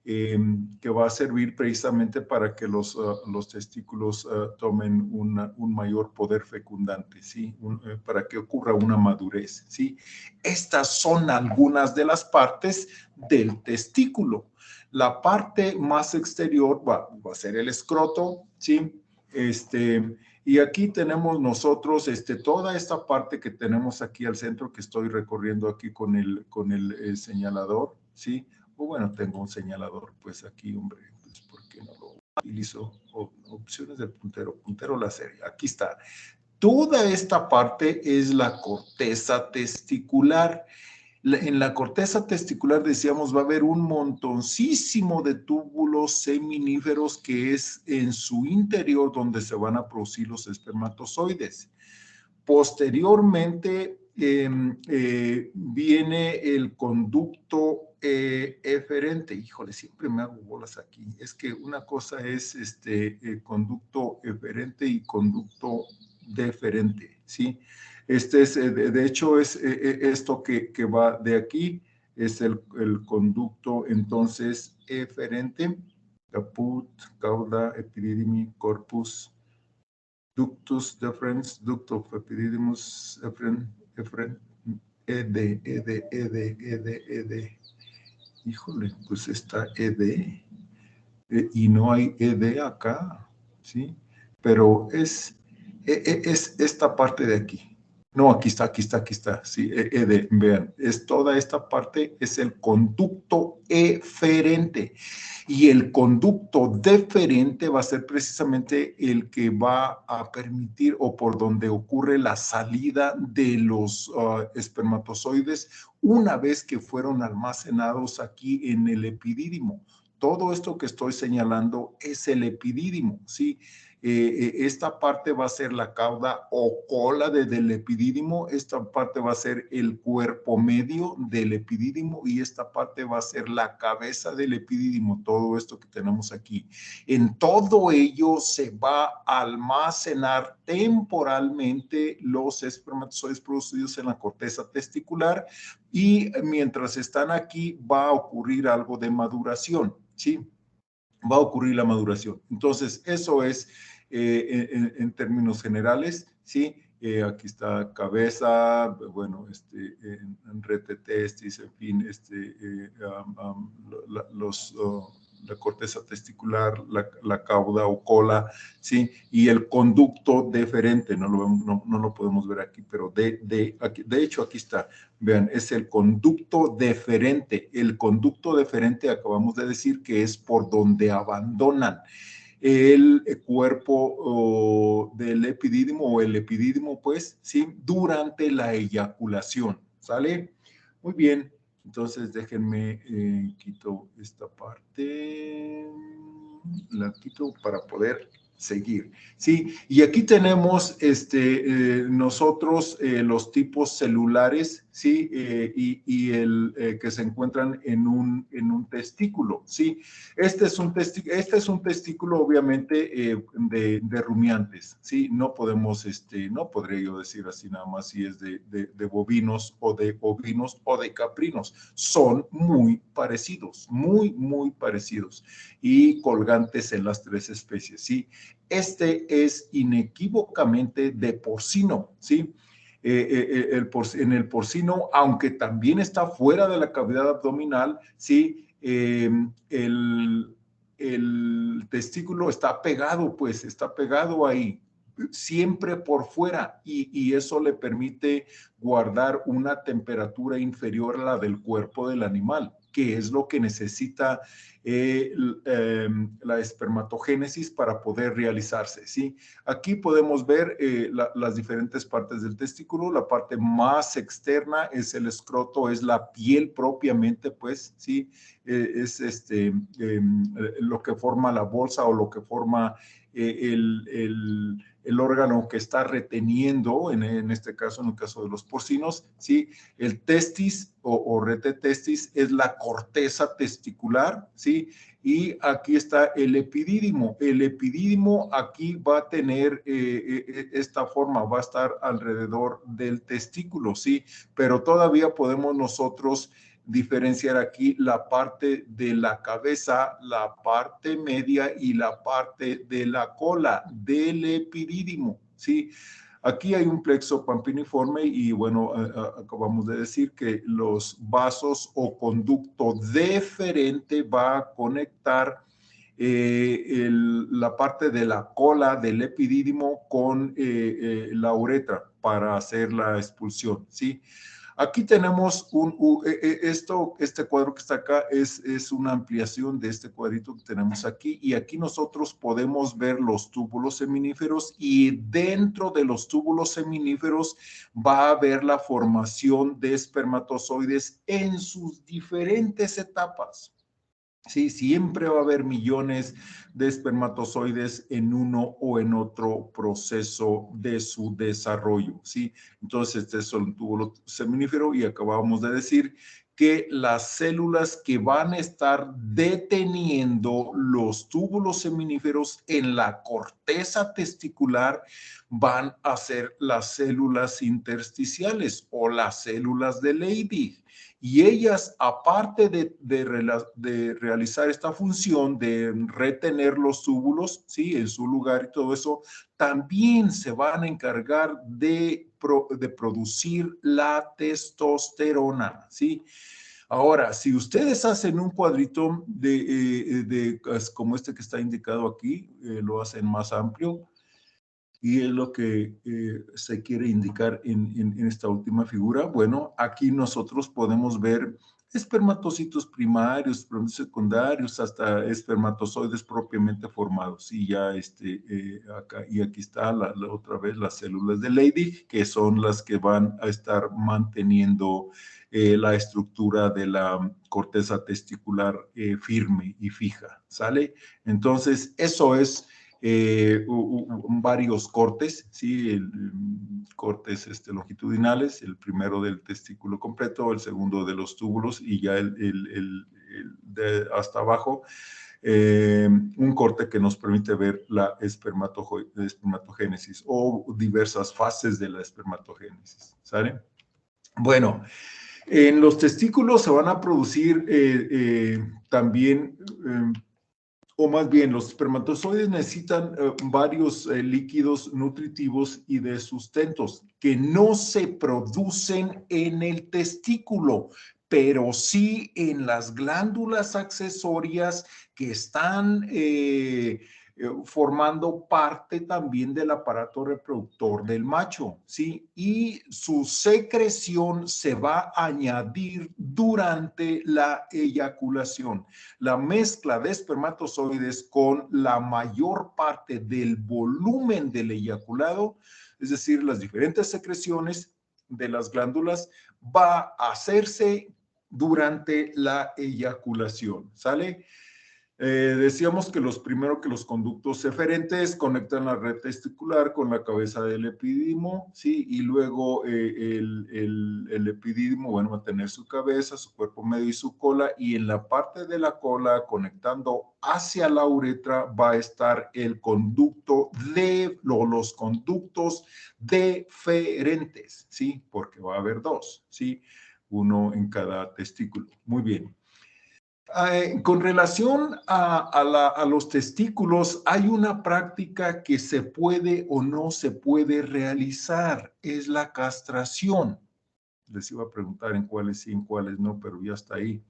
que va a servir precisamente para que los testículos tomen un mayor poder fecundante, ¿sí? Para que ocurra una madurez, ¿sí? Estas son algunas de las partes del testículo. La parte más exterior va a ser el escroto, ¿sí? Y aquí tenemos nosotros toda esta parte que tenemos aquí al centro, que estoy recorriendo aquí con el señalador, ¿sí? O bueno, tengo un señalador, pues aquí, hombre, pues ¿por qué no lo utilizo? Opciones del puntero láser, aquí está. Toda esta parte es la corteza testicular. En la corteza testicular, decíamos, va a haber un montoncísimo de túbulos seminíferos que es en su interior donde se van a producir los espermatozoides. Posteriormente viene el conducto eferente. Híjole, siempre me hago bolas aquí. Es que una cosa es conducto eferente y conducto deferente, ¿sí? De hecho, es esto que va de aquí, es el conducto entonces eferente, caput, cauda, epididimi, corpus, ductus deferens, ducto of epididymis, eferen, ed. Híjole, pues está ed, y no hay ed acá, ¿sí? Pero es esta parte de aquí. No, aquí está, sí, vean, es toda esta parte, es el conducto eferente. Y el conducto deferente va a ser precisamente el que va a permitir o por donde ocurre la salida de los espermatozoides una vez que fueron almacenados aquí en el epidídimo. Todo esto que estoy señalando es el epidídimo, ¿sí? Esta parte va a ser la cauda o cola del epidídimo, esta parte va a ser el cuerpo medio del epidídimo y esta parte va a ser la cabeza del epidídimo, todo esto que tenemos aquí. En todo ello se va a almacenar temporalmente los espermatozoides producidos en la corteza testicular y mientras están aquí va a ocurrir algo de maduración, ¿sí? Va a ocurrir la maduración. Entonces, eso es en términos generales, ¿sí? Aquí está cabeza, bueno, en retetestis, en fin, la corteza testicular, la cauda o cola, ¿sí? Y el conducto deferente, no lo podemos ver aquí, pero de hecho aquí está, vean, es el conducto deferente. El conducto deferente acabamos de decir que es por donde abandonan el cuerpo del epidídimo o el epidídimo, pues, ¿sí? Durante la eyaculación, ¿sale? Muy bien, entonces déjenme, quito esta parte, la quito para poder seguir, ¿sí? Y aquí tenemos nosotros los tipos celulares, ¿sí? Y que se encuentran en un testículo, ¿sí? Este es un testículo obviamente de rumiantes, ¿sí? No podemos, no podría yo decir así nada más si es de bovinos o de ovinos o de caprinos. Son muy parecidos, muy parecidos y colgantes en las tres especies, ¿sí? Este es inequívocamente de porcino, ¿sí? En el porcino, aunque también está fuera de la cavidad abdominal, ¿sí? El testículo está pegado, pues, está pegado ahí, siempre por fuera, y eso le permite guardar una temperatura inferior a la del cuerpo del animal, que es lo que necesita la espermatogénesis para poder realizarse, ¿sí? Aquí podemos ver las diferentes partes del testículo. La parte más externa es el escroto, es la piel propiamente, pues, ¿sí? Es lo que forma la bolsa o lo que forma el órgano que está reteniendo, en este caso, en el caso de los porcinos, ¿sí? El testis o retetestis es la corteza testicular, ¿sí? Y aquí está el epidídimo. El epidídimo aquí va a tener esta forma, va a estar alrededor del testículo, ¿sí? Pero todavía podemos nosotros diferenciar aquí la parte de la cabeza, la parte media y la parte de la cola del epidídimo, ¿sí? Aquí hay un plexo pampiniforme y bueno, acabamos de decir que los vasos o conducto deferente va a conectar la parte de la cola del epidídimo con la uretra para hacer la expulsión, ¿sí? Aquí tenemos este cuadro que está acá es una ampliación de este cuadrito que tenemos aquí y aquí nosotros podemos ver los túbulos seminíferos y dentro de los túbulos seminíferos va a haber la formación de espermatozoides en sus diferentes etapas. Sí, siempre va a haber millones de espermatozoides en uno o en otro proceso de su desarrollo, ¿sí? Entonces, este es un túbulo seminífero y acabamos de decir que las células que van a estar deteniendo los túbulos seminíferos en la corteza testicular van a ser las células intersticiales o las células de Leydig. Y ellas, aparte de realizar esta función de retener los túbulos, ¿sí? En su lugar y todo eso, también se van a encargar de producir la testosterona, ¿sí? Ahora, si ustedes hacen un cuadrito como este que está indicado aquí, lo hacen más amplio, y es lo que se quiere indicar en esta última figura. Bueno, aquí nosotros podemos ver espermatocitos primarios, espermatozoides secundarios, hasta espermatozoides propiamente formados. Y ya acá, y aquí está otra vez las células de Leydig, que son las que van a estar manteniendo la estructura de la corteza testicular firme y fija, ¿sale? Entonces, eso es varios cortes, ¿sí? Cortes longitudinales, el primero del testículo completo, el segundo de los túbulos y ya de hasta abajo, un corte que nos permite ver la espermatogénesis o diversas fases de la espermatogénesis, ¿sale? Bueno, en los testículos se van a producir también o más bien, los espermatozoides necesitan varios líquidos nutritivos y de sustentos que no se producen en el testículo, pero sí en las glándulas accesorias que están formando parte también del aparato reproductor del macho, ¿sí? Y su secreción se va a añadir durante la eyaculación. La mezcla de espermatozoides con la mayor parte del volumen del eyaculado, es decir, las diferentes secreciones de las glándulas, va a hacerse durante la eyaculación, ¿sale? Decíamos que los conductos eferentes conectan la red testicular con la cabeza del epidídimo, ¿sí? Y luego el epidídimo, bueno, va a tener su cabeza, su cuerpo medio y su cola, y en la parte de la cola, conectando hacia la uretra, va a estar los conductos deferentes, ¿sí? Porque va a haber dos, ¿sí? Uno en cada testículo. Muy bien. Con relación a los testículos, hay una práctica que se puede o no se puede realizar, es la castración. Les iba a preguntar en cuáles sí, en cuáles no, pero ya está ahí.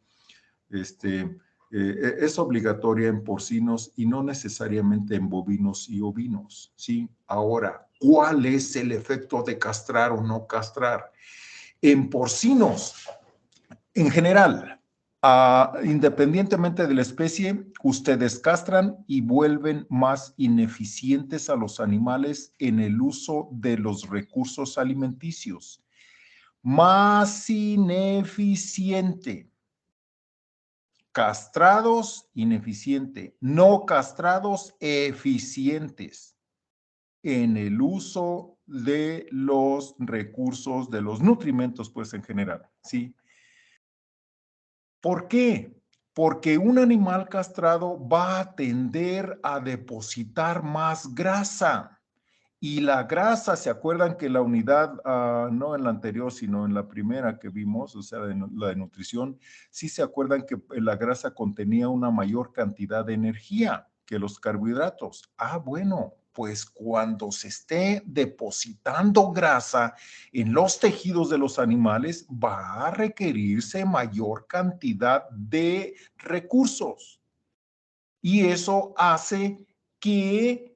Es obligatoria en porcinos y no necesariamente en bovinos y ovinos, ¿sí? Ahora, ¿cuál es el efecto de castrar o no castrar? En porcinos, en general, independientemente de la especie, ustedes castran y vuelven más ineficientes a los animales en el uso de los recursos alimenticios. Más ineficiente. Castrados, ineficiente. No castrados, eficientes en el uso de los recursos, de los nutrimentos, pues en general, ¿sí? ¿Por qué? Porque un animal castrado va a tender a depositar más grasa Y la grasa, ¿se acuerdan que la unidad, no en la anterior, sino en la primera que vimos, o sea, la de nutrición, sí se acuerdan que la grasa contenía una mayor cantidad de energía que los carbohidratos? Bueno, pues cuando se esté depositando grasa en los tejidos de los animales, va a requerirse mayor cantidad de recursos. Y eso hace que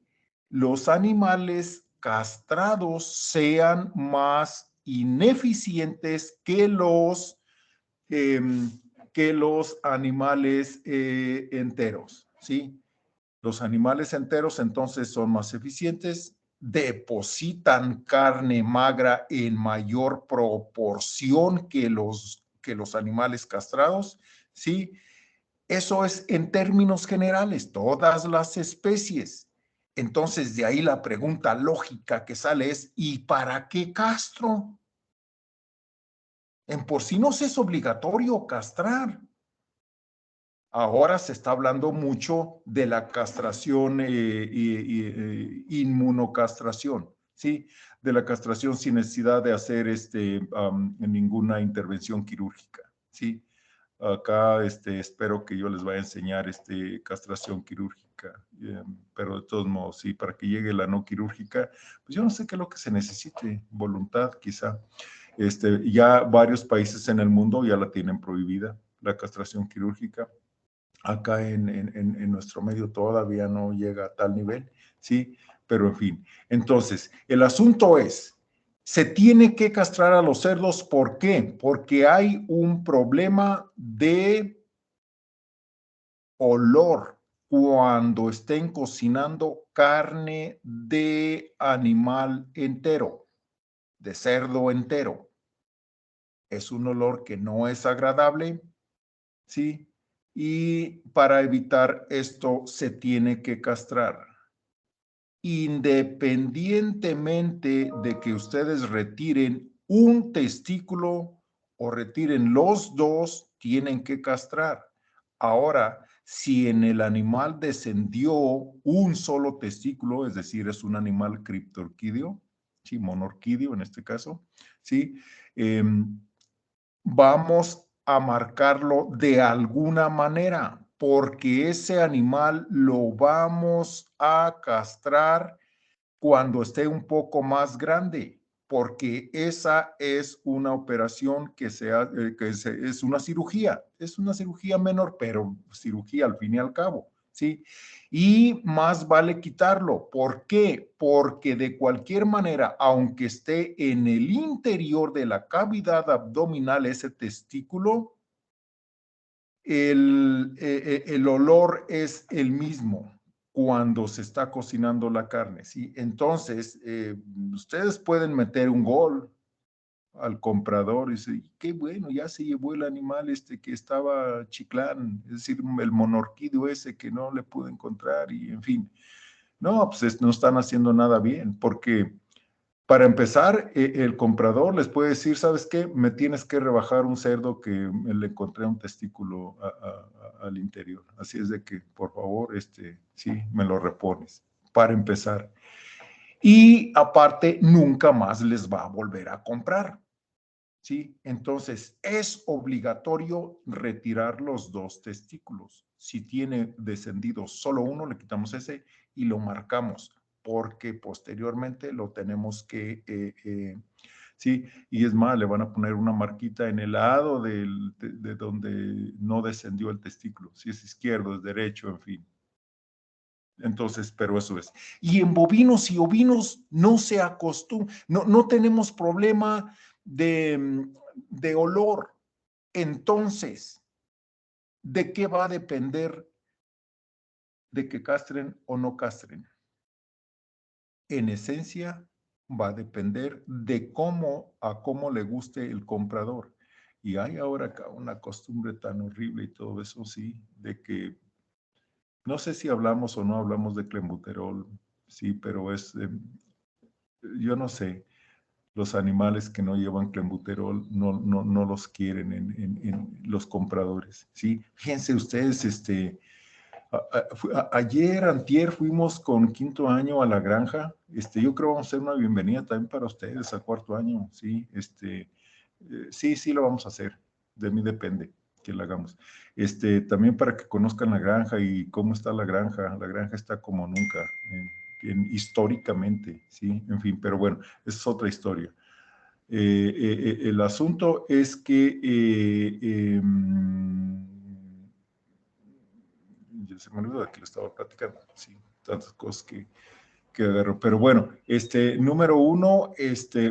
los animales castrados sean más ineficientes que los animales enteros, ¿sí? Los animales enteros entonces son más eficientes, depositan carne magra en mayor proporción que los animales castrados, ¿sí? Eso es en términos generales, todas las especies. Entonces, de ahí la pregunta lógica que sale es, ¿y para qué castro? En porcinos es obligatorio castrar. Ahora se está hablando mucho de la castración, inmunocastración, ¿sí? De la castración sin necesidad de hacer ninguna intervención quirúrgica, ¿sí? Acá espero que yo les vaya a enseñar castración quirúrgica, pero de todos modos, sí, para que llegue la no quirúrgica, pues yo no sé qué es lo que se necesite, voluntad quizá. Ya varios países en el mundo ya la tienen prohibida, la castración quirúrgica. Acá en nuestro medio todavía no llega a tal nivel, ¿sí? Pero en fin, entonces, el asunto es, se tiene que castrar a los cerdos, ¿por qué? Porque hay un problema de olor cuando estén cocinando carne de animal entero, de cerdo entero. Es un olor que no es agradable, ¿sí? Y para evitar esto se tiene que castrar. Independientemente de que ustedes retiren un testículo o retiren los dos, tienen que castrar. Ahora, si en el animal descendió un solo testículo, es decir, es un animal criptorquídeo, sí, monorquídeo en este caso, sí, vamos a marcarlo de alguna manera, porque ese animal lo vamos a castrar cuando esté un poco más grande, porque esa es una operación es una cirugía menor, pero cirugía al fin y al cabo, ¿sí? Y más vale quitarlo. ¿Por qué? Porque de cualquier manera, aunque esté en el interior de la cavidad abdominal ese testículo, el olor es el mismo cuando se está cocinando la carne, ¿sí? Entonces, ustedes pueden meter un gol al comprador y decir, qué bueno, ya se llevó el animal que estaba chiclán, es decir, el monorquídeo ese que no le pude encontrar y en fin. No, pues no están haciendo nada bien, porque para empezar, el comprador les puede decir, ¿sabes qué? Me tienes que rebajar un cerdo que le encontré un testículo al interior. Así es de que, por favor, sí, me lo repones, para empezar. Y aparte, nunca más les va a volver a comprar, ¿sí? Entonces, es obligatorio retirar los dos testículos. Si tiene descendido solo uno, le quitamos ese y lo marcamos, porque posteriormente lo tenemos que, sí, y es más, le van a poner una marquita en el lado de donde no descendió el testículo, si es izquierdo, es derecho, en fin. Entonces, pero eso es. Y en bovinos y ovinos no se acostumbra, no tenemos problema de olor. Entonces, ¿de qué va a depender de que castren o no castren? En esencia, va a depender de cómo le guste el comprador. Y hay ahora acá una costumbre tan horrible y todo eso, sí, de que no sé si hablamos o no hablamos de clenbuterol, sí, pero yo no sé, los animales que no llevan clenbuterol no los quieren en los compradores, ¿sí? Fíjense ustedes, Ayer, antier, fuimos con quinto año a la granja. Yo creo que vamos a hacer una bienvenida también para ustedes a cuarto año, sí. Sí, lo vamos a hacer. De mí depende que lo hagamos. También para que conozcan la granja y cómo está la granja. La granja está como nunca, históricamente, sí. En fin, pero bueno, esa es otra historia. El asunto es que ya se me olvidó de que lo estaba platicando, sí, tantas cosas que agarro. Pero bueno, número uno,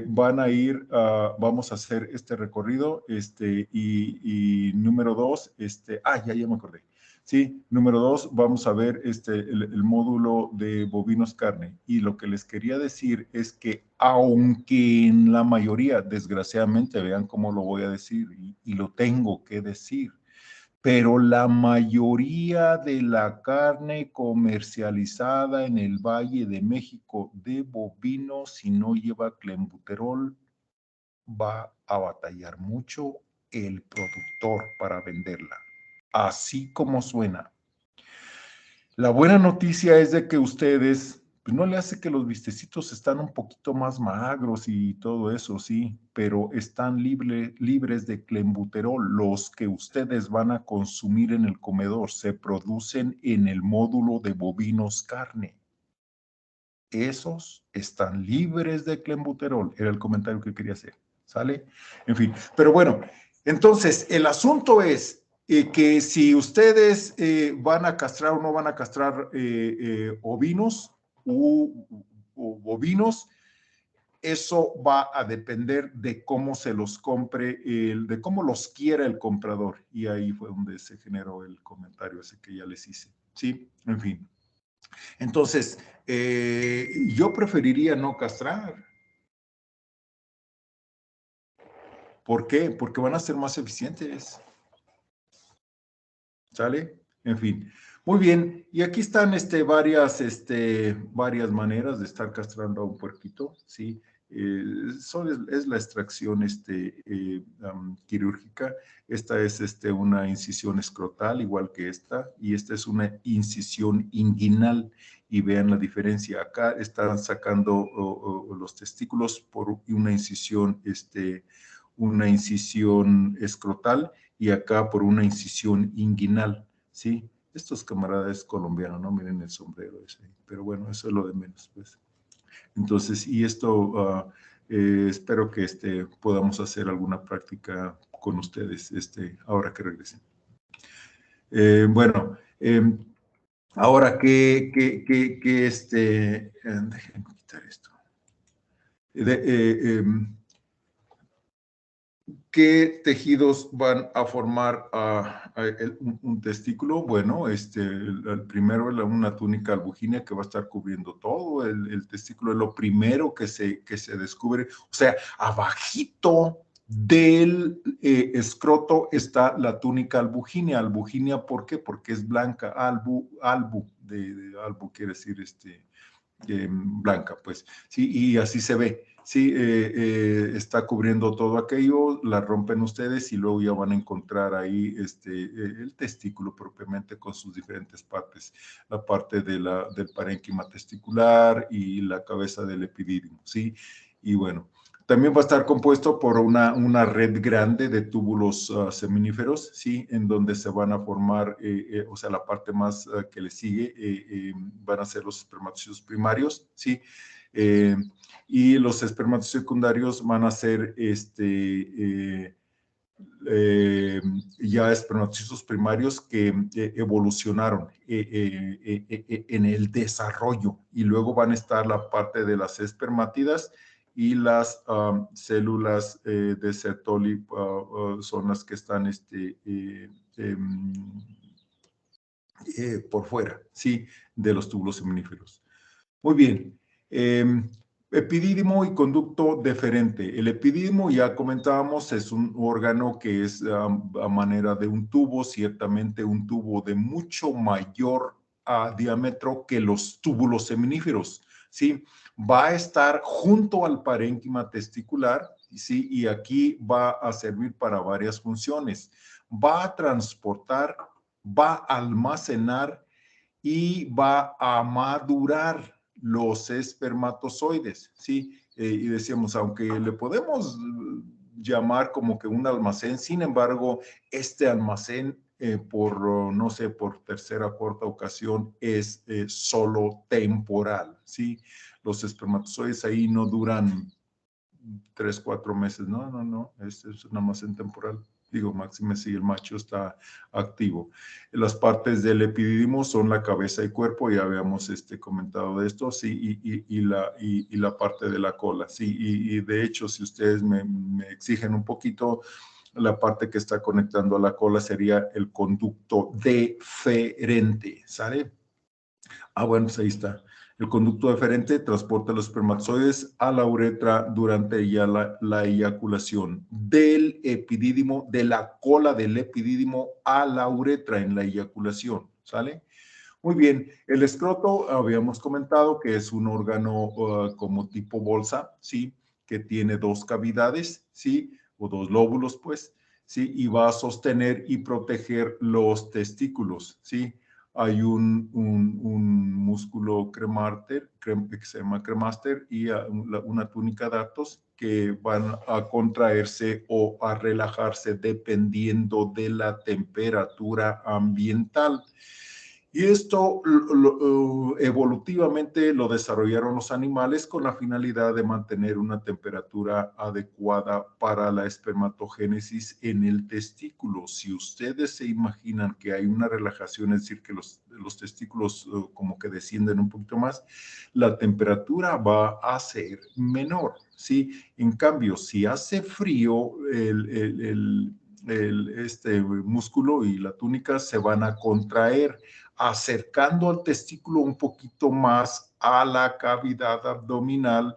van a ir, vamos a hacer este recorrido, y número dos, ya me acordé. Sí, número dos, vamos a ver el módulo de bovinos carne. Y lo que les quería decir es que, aunque en la mayoría, desgraciadamente, vean cómo lo voy a decir y lo tengo que decir, pero la mayoría de la carne comercializada en el Valle de México de bovino, si no lleva clenbuterol, va a batallar mucho el productor para venderla, así como suena. La buena noticia es de que ustedes, pues no le hace que los vistecitos están un poquito más magros y todo eso, sí, pero están libres de clenbuterol. Los que ustedes van a consumir en el comedor se producen en el módulo de bovinos carne. Esos están libres de clenbuterol. Era el comentario que quería hacer. ¿Sale? En fin, pero bueno, entonces el asunto es que si ustedes van a castrar o no van a castrar ovinos o bovinos, eso va a depender de cómo se los compre, de cómo los quiera el comprador. Y ahí fue donde se generó el comentario ese que ya les hice. Sí, en fin. Entonces, yo preferiría no castrar. ¿Por qué? Porque van a ser más eficientes. ¿Sale? En fin. Muy bien. Y aquí están varias maneras de estar castrando a un puerquito, ¿sí? Es la extracción quirúrgica. Esta es una incisión escrotal, igual que esta, y esta es una incisión inguinal. Y vean la diferencia. Acá están sacando los testículos por una incisión escrotal, y acá por una incisión inguinal, ¿sí? Estos camaradas colombianos, ¿no? Miren el sombrero ese, pero bueno, eso es lo de menos, pues. Entonces, y esto, espero que podamos hacer alguna práctica con ustedes ahora que regresen. Bueno, ahora déjenme quitar esto. ¿Qué tejidos van a formar un testículo? Bueno, el primero es una túnica albuginea que va a estar cubriendo todo el testículo. Es lo primero que se descubre. O sea, abajito del escroto está la túnica albuginea. Albuginea, ¿por qué? Porque es blanca. Albu quiere decir blanca, pues. Sí, y así se ve. Sí, está cubriendo todo aquello, la rompen ustedes y luego ya van a encontrar ahí el testículo propiamente con sus diferentes partes, la parte del parénquima testicular y la cabeza del epidídimo, ¿sí? Y bueno, también va a estar compuesto por una red grande de túbulos seminíferos, ¿sí? En donde se van a formar, o sea, la parte más que le sigue, van a ser los espermatozoides primarios, ¿sí? Y los espermatozoides secundarios van a ser ya espermatozoides primarios que evolucionaron en el desarrollo, y luego van a estar la parte de las espermátidas y las células de Sertoli son las que están por fuera, ¿sí? De los túbulos seminíferos. Muy bien. Epidídimo y conducto deferente. El epidídimo, ya comentábamos, es un órgano que es a manera de un tubo, ciertamente un tubo de mucho mayor diámetro que los túbulos seminíferos, ¿sí? Va a estar junto al parénquima testicular, ¿sí? Y aquí va a servir para varias funciones. Va a transportar, va a almacenar y va a madurar los espermatozoides, ¿sí? Y decíamos, aunque le podemos llamar como que un almacén, sin embargo, este almacén, no sé, por tercera o cuarta ocasión, es solo temporal, ¿sí? Los espermatozoides ahí no duran 3, 4 meses, no, es un almacén temporal. Digo, máxime si el macho está activo. Las partes del epidídimo son la cabeza y cuerpo, ya habíamos comentado de esto, sí, y la parte de la cola, sí, y de hecho, si ustedes me exigen un poquito, la parte que está conectando a la cola sería el conducto deferente, ¿sale? Bueno, pues ahí está. El conducto deferente transporta los espermatozoides a la uretra durante ya la eyaculación. Del epidídimo, de la cola del epidídimo a la uretra en la eyaculación, ¿sale? Muy bien, el escroto habíamos comentado que es un órgano como tipo bolsa, ¿sí? Que tiene dos cavidades, ¿sí? O dos lóbulos, pues, ¿sí? Y va a sostener y proteger los testículos, ¿sí? Hay un músculo cremaster, que se llama cremaster, y una túnica datos que van a contraerse o a relajarse dependiendo de la temperatura ambiental. Y esto evolutivamente lo desarrollaron los animales con la finalidad de mantener una temperatura adecuada para la espermatogénesis en el testículo. Si ustedes se imaginan que hay una relajación, es decir, que los testículos como que descienden un poquito más, la temperatura va a ser menor, ¿sí? En cambio, si hace frío, este músculo y la túnica se van a contraer, acercando al testículo un poquito más a la cavidad abdominal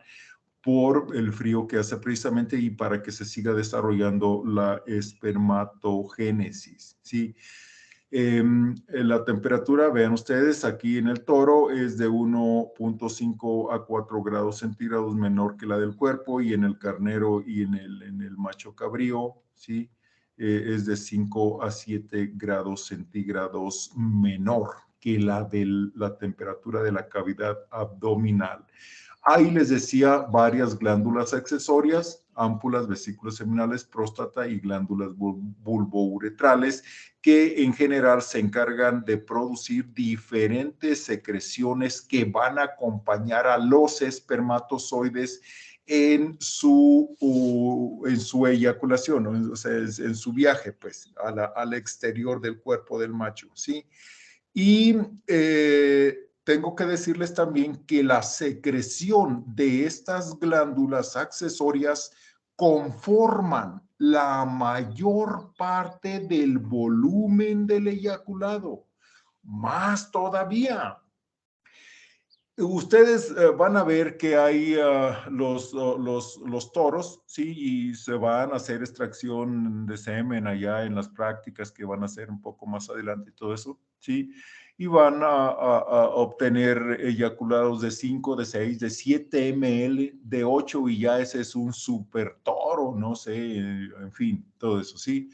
por el frío que hace precisamente y para que se siga desarrollando la espermatogénesis, ¿sí? La temperatura, vean ustedes, aquí en el toro es de 1.5 a 4 grados centígrados menor que la del cuerpo, y en el carnero y en el macho cabrío, ¿sí? Es de 5 a 7 grados centígrados menor que la de la temperatura de la cavidad abdominal. Ahí les decía varias glándulas accesorias, ámpulas, vesículas seminales, próstata y glándulas bulbouretrales, que en general se encargan de producir diferentes secreciones que van a acompañar a los espermatozoides en su eyaculación, ¿no? O sea, en su viaje, pues, al exterior del cuerpo del macho, ¿sí? Y tengo que decirles también que la secreción de estas glándulas accesorias conforman la mayor parte del volumen del eyaculado. Más todavía, ustedes van a ver que hay los toros, ¿sí? Y se van a hacer extracción de semen allá en las prácticas que van a hacer un poco más adelante y todo eso, ¿sí? Y van a obtener eyaculados de 5, de 6, de 7 ml, de 8, y ya ese es un super toro, no sé, en fin, todo eso, ¿sí?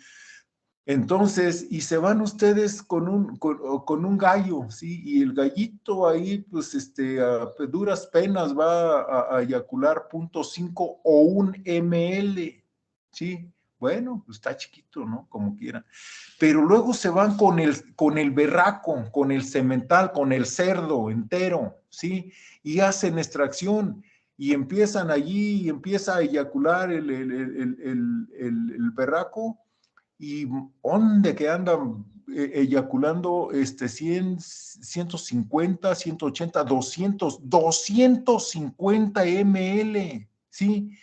Entonces, y se van ustedes con un gallo, ¿sí? Y el gallito ahí, pues, a duras penas va a eyacular 0.5 o 1 ml, ¿sí? Bueno, pues está chiquito, ¿no? Como quiera. Pero luego se van con el berraco, con el semental, con el cerdo entero, ¿sí? Y hacen extracción y empiezan allí, y empieza a eyacular el berraco, y ¿dónde que andan eyaculando 100, 150, 180, 200, 250 ml? ¿Sí?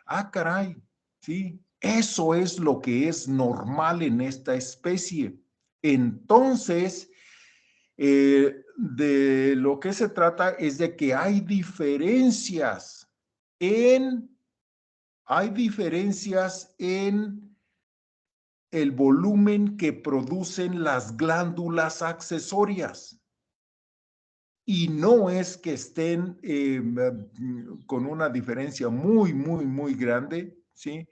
Ah, caray, ¿sí? Eso es lo que es normal en esta especie. Entonces, de lo que se trata es de que hay diferencias en el volumen que producen las glándulas accesorias. Y no es que estén con una diferencia muy, muy, muy grande, ¿sí?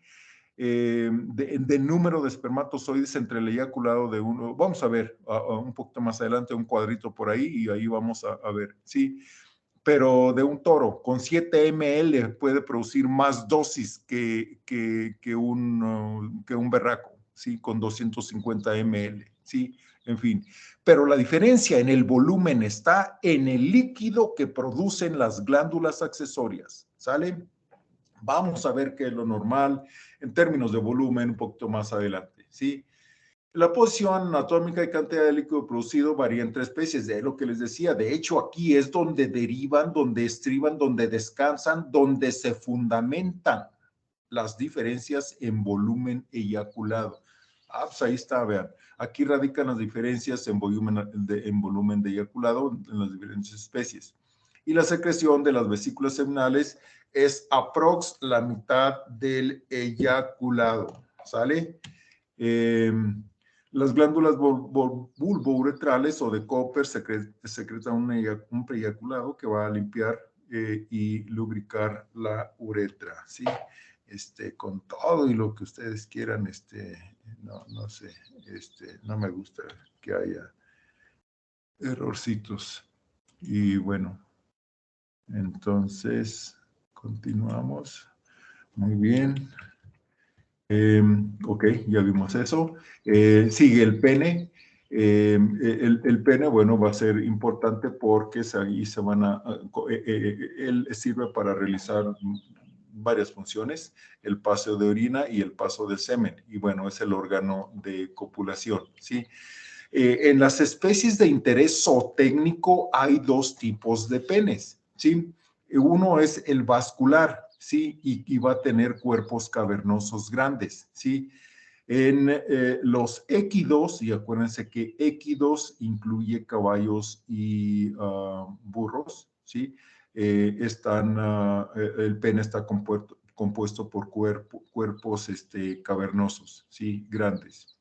de número de espermatozoides entre el eyaculado de uno. Vamos a ver un poquito más adelante un cuadrito por ahí y ahí vamos a ver, ¿sí? Pero de un toro con 7 ml puede producir más dosis que un berraco, ¿sí? Con 250 ml, ¿sí? En fin. Pero la diferencia en el volumen está en el líquido que producen las glándulas accesorias, ¿sale? Vamos a ver qué es lo normal en términos de volumen un poquito más adelante, ¿sí? La posición anatómica y cantidad de líquido producido varía entre especies, de lo que les decía. De hecho, aquí es donde derivan, donde estriban, donde descansan, donde se fundamentan las diferencias en volumen eyaculado. Ah, pues ahí está, vean. Aquí radican las diferencias en volumen de eyaculado en las diferentes especies. Y la secreción de las vesículas seminales es aprox la mitad del eyaculado, ¿sale? Las glándulas bulbouretrales o de Cooper secretan un preeyaculado que va a limpiar y lubricar la uretra, ¿sí? Con todo y lo que ustedes quieran, no sé, no me gusta que haya errorcitos. Y bueno, entonces, continuamos. Muy bien. Ok, ya vimos eso. Sigue el pene. El pene, bueno, va a ser importante porque ahí se van él sirve para realizar varias funciones, el paso de orina y el paso de semen. Y bueno, es el órgano de copulación, ¿sí? En las especies de interés zootécnico hay dos tipos de penes, ¿sí? Uno es el vascular, ¿sí? Y va a tener cuerpos cavernosos grandes, ¿sí? En los équidos, y acuérdense que équidos incluye caballos y burros, ¿sí? El pene está compuesto por cuerpos cavernosos, ¿sí? Grandes.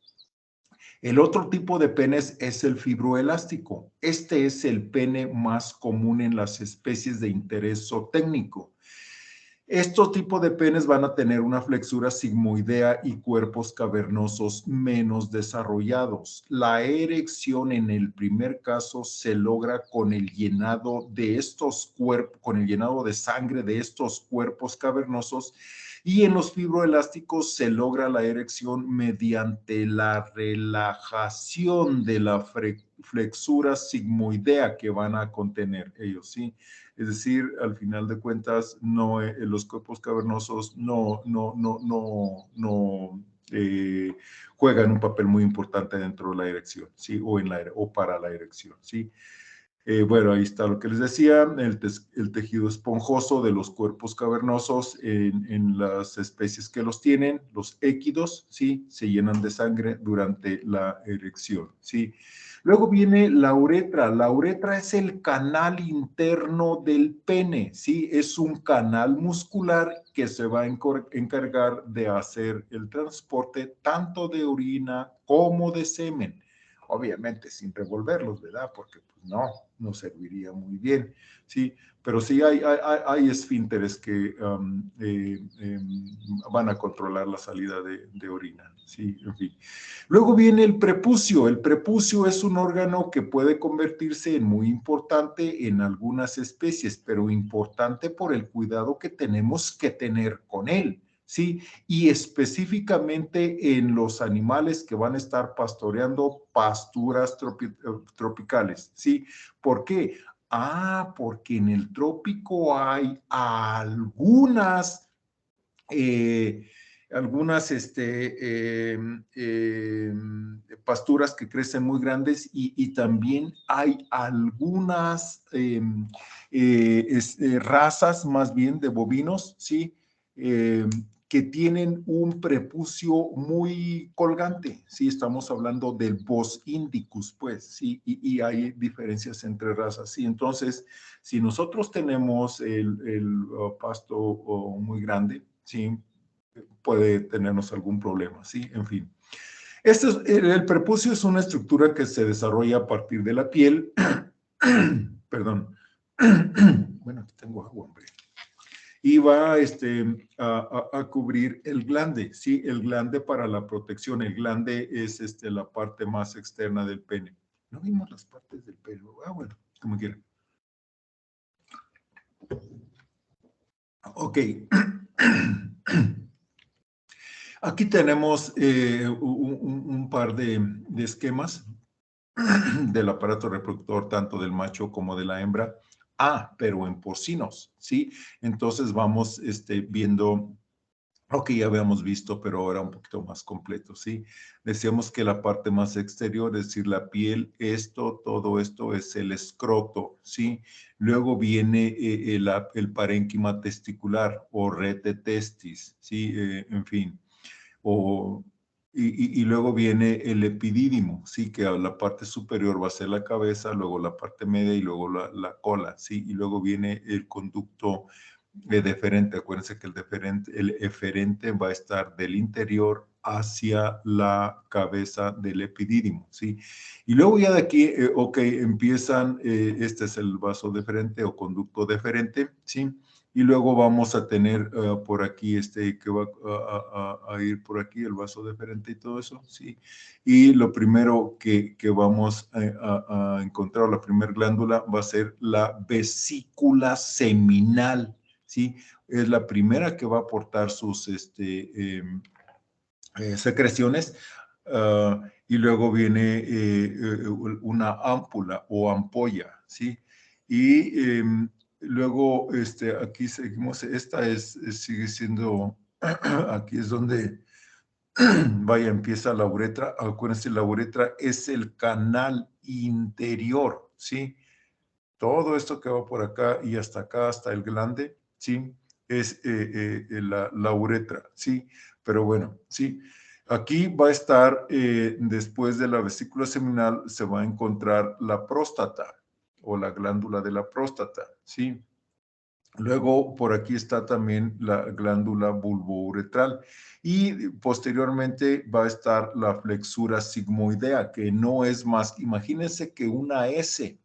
El otro tipo de penes es el fibroelástico. Este es el pene más común en las especies de interés zootécnico. Estos tipos de penes van a tener una flexura sigmoidea y cuerpos cavernosos menos desarrollados. La erección en el primer caso se logra con el llenado de estos cuerpos, con el llenado de sangre de estos cuerpos cavernosos, y en los fibroelásticos se logra la erección mediante la relajación de la flexura sigmoidea que van a contener ellos, ¿sí? Es decir, al final de cuentas, los cuerpos cavernosos juegan un papel muy importante dentro de la erección, ¿sí? O para la erección, ¿sí? Bueno, ahí está lo que les decía, el tejido esponjoso de los cuerpos cavernosos en las especies que los tienen, los équidos, ¿sí? Se llenan de sangre durante la erección, ¿sí? Luego viene la uretra. La uretra es el canal interno del pene, ¿sí? Es un canal muscular que se va a encargar de hacer el transporte tanto de orina como de semen. Obviamente sin revolverlos, ¿verdad? Porque pues, no serviría muy bien, ¿sí? Pero sí hay esfínteres que van a controlar la salida de orina, ¿sí? En fin. Luego viene el prepucio. El prepucio es un órgano que puede convertirse en muy importante en algunas especies, pero importante por el cuidado que tenemos que tener con él, ¿sí? Y específicamente en los animales que van a estar pastoreando pasturas tropicales, ¿sí? ¿Por qué? Porque en el trópico hay algunas pasturas que crecen muy grandes y también hay algunas razas más bien de bovinos, ¿sí? Que tienen un prepucio muy colgante, ¿sí? Estamos hablando del Bos indicus, pues, ¿sí? Y hay diferencias entre razas, ¿sí? Entonces, si nosotros tenemos el pasto muy grande, ¿sí? Puede tenernos algún problema, ¿sí? En fin. El prepucio es una estructura que se desarrolla a partir de la piel. Perdón. Bueno, aquí tengo agua, hombre. y va a cubrir el glande, ¿sí? El glande para la protección. El glande es la parte más externa del pene. No vimos las partes del pene. Ah, bueno, como quieran. Ok. Aquí tenemos un par de esquemas del aparato reproductor, tanto del macho como de la hembra. Ah, pero en porcinos, ¿sí? Entonces vamos viendo lo que ya habíamos visto, pero ahora un poquito más completo, ¿sí? Decíamos que la parte más exterior, es decir, la piel, todo esto es el escroto, ¿sí? Luego viene el parénquima testicular o rete testis, ¿sí? En fin, o, y luego viene el epidídimo, ¿sí? Que a la parte superior va a ser la cabeza, luego la parte media y luego la cola, ¿sí? Y luego viene el conducto deferente. Acuérdense que el eferente va a estar del interior hacia la cabeza del epidídimo, ¿sí? Y luego ya de aquí, ok, empiezan, este es el vaso deferente o conducto deferente, ¿sí? Y luego vamos a tener por aquí que va a ir por aquí, el vaso deferente y todo eso, ¿sí? Y lo primero que vamos a encontrar, la primera glándula, va a ser la vesícula seminal, ¿sí? Es la primera que va a aportar sus secreciones. Y luego viene una ámpula o ampolla, ¿sí? Y luego aquí seguimos, sigue siendo, aquí es donde, vaya, empieza la uretra. Acuérdense, la uretra es el canal interior, ¿sí? Todo esto que va por acá y hasta acá, hasta el glande, ¿sí? Es la uretra, ¿sí? Pero bueno, ¿sí? Aquí va a estar, después de la vesícula seminal, se va a encontrar la próstata o la glándula de la próstata, ¿sí? Luego, por aquí está también la glándula bulbouretral y posteriormente va a estar la flexura sigmoidea, que no es más, imagínense que una S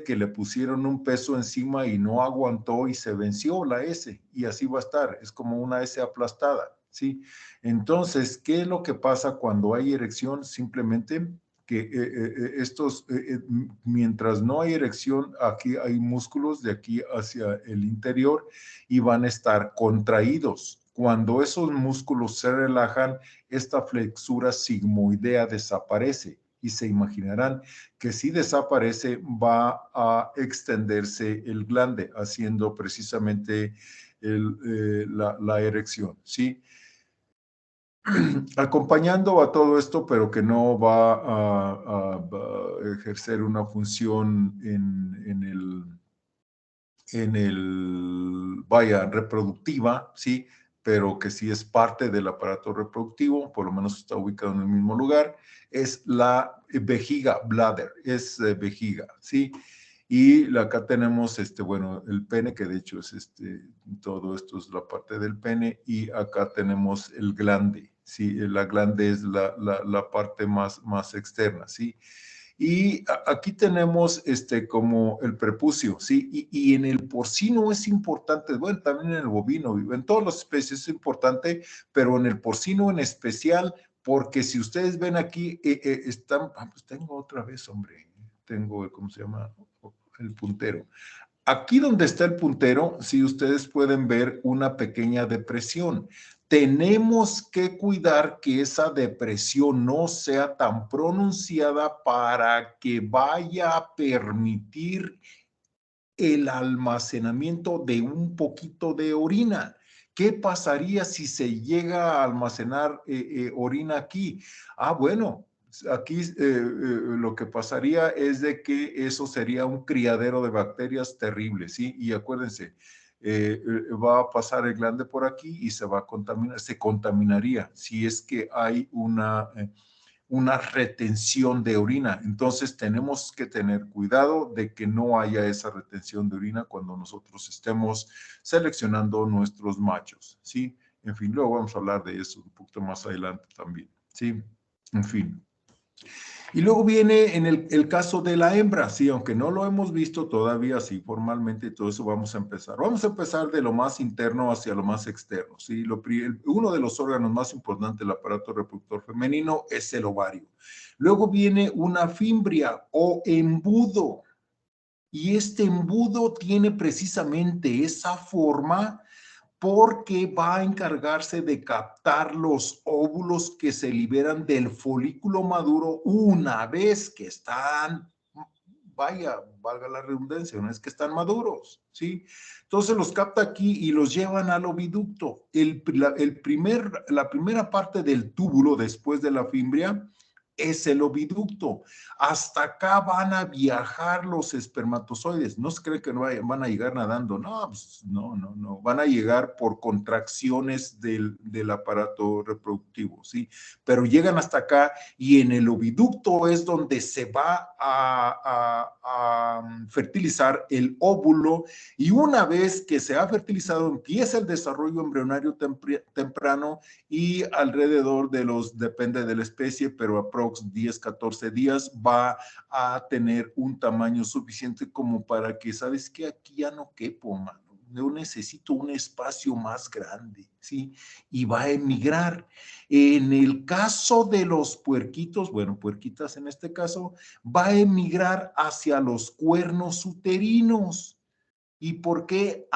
que le pusieron un peso encima y no aguantó y se venció la S y así va a estar, es como una S aplastada, ¿sí? Entonces, ¿qué es lo que pasa cuando hay erección? Simplemente que mientras no hay erección, aquí hay músculos de aquí hacia el interior y van a estar contraídos. Cuando esos músculos se relajan, esta flexura sigmoidea desaparece y se imaginarán que si desaparece va a extenderse el glande, haciendo precisamente la erección, ¿sí? Acompañando a todo esto, pero que no va a ejercer una función vaya, reproductiva, ¿sí? Pero que sí es parte del aparato reproductivo, por lo menos está ubicado en el mismo lugar, es la vejiga, bladder, es vejiga, ¿sí? Y acá tenemos, bueno, el pene, que de hecho es todo esto es la parte del pene, y acá tenemos el glande, ¿sí? La glande es la parte más externa, ¿sí? Y aquí tenemos como el prepucio, ¿sí? Y en el porcino es importante, bueno, también en el bovino, en todas las especies es importante, pero en el porcino en especial, porque si ustedes ven aquí, pues tengo otra vez, hombre, tengo, ¿cómo se llama? El puntero. Aquí donde está el puntero, si ustedes pueden ver una pequeña depresión. Tenemos que cuidar que esa depresión no sea tan pronunciada para que vaya a permitir el almacenamiento de un poquito de orina. ¿Qué pasaría si se llega a almacenar orina aquí? Ah, bueno, aquí lo que pasaría es de que eso sería un criadero de bacterias terrible, ¿sí? Y acuérdense, va a pasar el glande por aquí y se va a contaminar, se contaminaría si es que hay una retención de orina. Entonces tenemos que tener cuidado de que no haya esa retención de orina cuando nosotros estemos seleccionando nuestros machos, ¿sí? En fin, luego vamos a hablar de eso un poquito más adelante también, ¿sí? En fin. Y luego viene en el caso de la hembra, sí, aunque no lo hemos visto todavía así formalmente, todo eso vamos a empezar. Vamos a empezar de lo más interno hacia lo más externo, sí. Uno de los órganos más importantes del aparato reproductor femenino es el ovario. Luego viene una fimbria o embudo, y este embudo tiene precisamente esa forma porque va a encargarse de captar los óvulos que se liberan del folículo maduro una vez que están, vaya, valga la redundancia, una vez que están maduros, ¿sí? Entonces los capta aquí y los llevan al oviducto. La primera parte del túbulo después de la fimbria es el oviducto. Hasta acá van a viajar los espermatozoides. No se cree que no van a llegar nadando. No, pues, no. Van a llegar por contracciones del aparato reproductivo, ¿sí? Pero llegan hasta acá y en el oviducto es donde se va a fertilizar el óvulo, y una vez que se ha fertilizado empieza el desarrollo embrionario temprano, y alrededor depende de la especie, pero aproximadamente 10, 14 días va a tener un tamaño suficiente como para que, ¿sabes qué? Aquí ya no quepo, mano. Yo necesito un espacio más grande, ¿sí? Y va a emigrar. En el caso de los puerquitos, bueno, puerquitas en este caso, va a emigrar hacia los cuernos uterinos. ¿Y por qué?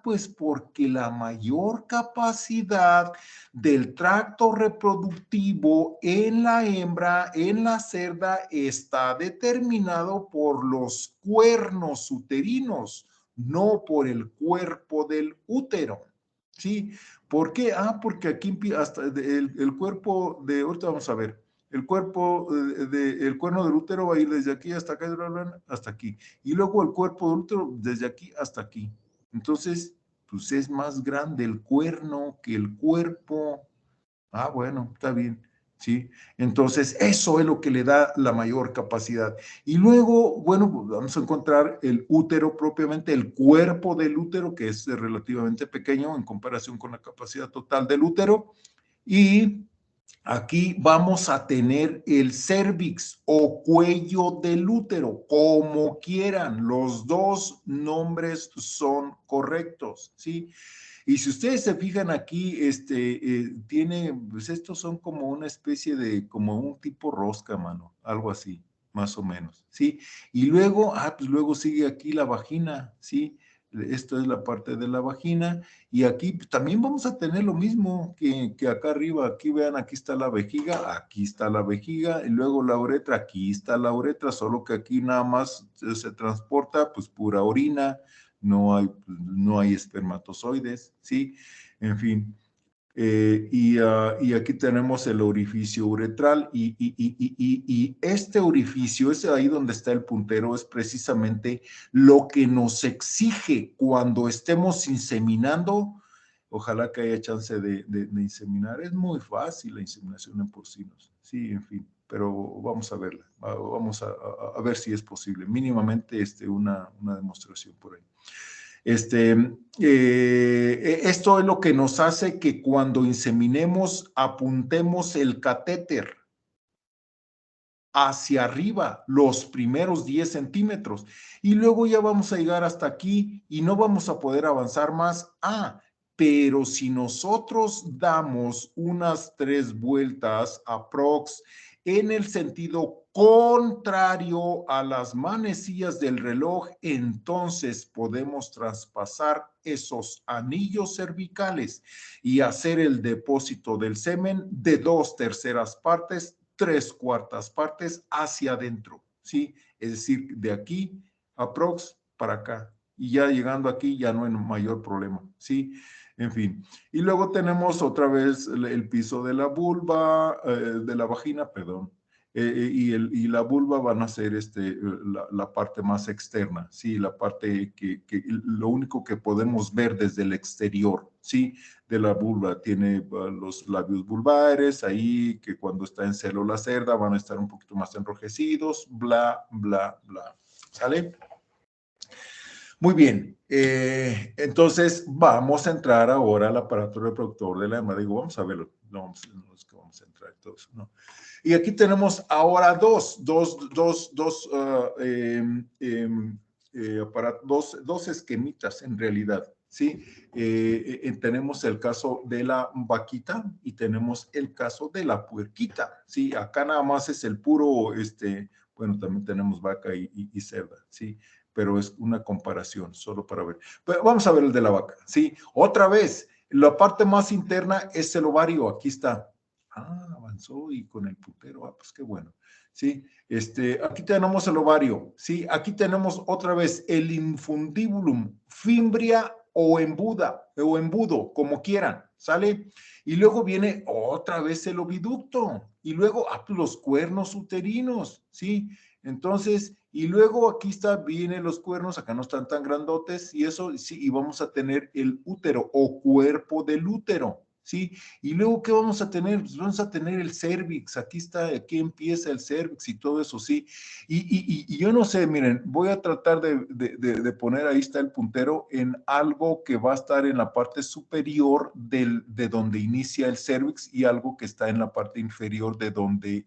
Pues porque la mayor capacidad del tracto reproductivo en la hembra, en la cerda, está determinado por los cuernos uterinos, no por el cuerpo del útero. ¿Sí? ¿Por qué? Porque aquí hasta el cuerpo de, ahorita vamos a ver, el cuerpo el cuerno del útero va a ir desde aquí hasta acá, hasta aquí. Y luego el cuerpo del útero desde aquí hasta aquí. Entonces, pues es más grande el cuerno que el cuerpo. Bueno, está bien, ¿sí? Entonces, eso es lo que le da la mayor capacidad. Y luego, bueno, pues vamos a encontrar el útero propiamente, el cuerpo del útero, que es relativamente pequeño en comparación con la capacidad total del útero. Y aquí vamos a tener el cérvix o cuello del útero, como quieran. Los dos nombres son correctos, ¿sí? Y si ustedes se fijan aquí, tiene, pues estos son como una especie de, como un tipo rosca, mano, algo así, más o menos, ¿sí? Y luego, pues luego sigue aquí la vagina, ¿sí? Esto es la parte de la vagina, y aquí también vamos a tener lo mismo que acá arriba. Aquí vean, aquí está la vejiga, y luego la uretra, aquí está la uretra, solo que aquí nada más se transporta pues pura orina, no hay espermatozoides, ¿sí? En fin. Y aquí tenemos el orificio uretral, y este orificio, es ahí donde está el puntero, es precisamente lo que nos exige cuando estemos inseminando. Ojalá que haya chance de inseminar. Es muy fácil la inseminación en porcinos, sí, en fin, pero vamos a verla, vamos a ver si es posible, mínimamente una demostración por ahí. Esto es lo que nos hace que cuando inseminemos apuntemos el catéter hacia arriba los primeros 10 centímetros, y luego ya vamos a llegar hasta aquí y no vamos a poder avanzar más. Pero si nosotros damos unas 3 vueltas aprox en el sentido contrario a las manecillas del reloj, entonces podemos traspasar esos anillos cervicales y hacer el depósito del semen de 2/3 partes, 3/4 partes hacia adentro, ¿sí? Es decir, de aquí aprox para acá, y ya llegando aquí ya no hay mayor problema, ¿sí? En fin. Y luego tenemos otra vez el piso de la vulva, de la vagina, perdón, y la vulva van a ser la parte más externa, ¿sí? La parte que lo único que podemos ver desde el exterior, ¿sí? De la vulva. Tiene los labios vulvares ahí, que cuando está en célula cerda van a estar un poquito más enrojecidos, bla, bla, bla. ¿Sale? Muy bien, entonces vamos a entrar ahora al aparato reproductor de la hembra. Digo, vamos a verlo, no es que vamos a entrar en todo eso, ¿no? Y aquí tenemos ahora dos esquemitas en realidad, ¿sí? Tenemos el caso de la vaquita y tenemos el caso de la puerquita, ¿sí? Acá nada más es el puro, bueno, también tenemos vaca y cerda, ¿sí? Pero es una comparación, solo para ver. Pero vamos a ver el de la vaca, ¿sí? Otra vez, la parte más interna es el ovario, aquí está. Ah, avanzó y con el putero, pues qué bueno. Sí, aquí tenemos el ovario, sí, aquí tenemos otra vez el infundibulum, fimbria o embudo, como quieran, ¿sale? Y luego viene otra vez el oviducto, y luego los cuernos uterinos, ¿sí? Entonces, y luego aquí vienen los cuernos, acá no están tan grandotes, y eso, sí, y vamos a tener el útero o cuerpo del útero, ¿sí? Y luego, ¿qué vamos a tener? Pues vamos a tener el cervix, aquí está, aquí empieza el cervix y todo eso, sí. Y yo no sé, miren, voy a tratar de poner, ahí está el puntero, en algo que va a estar en la parte superior de donde inicia el cervix y algo que está en la parte inferior de donde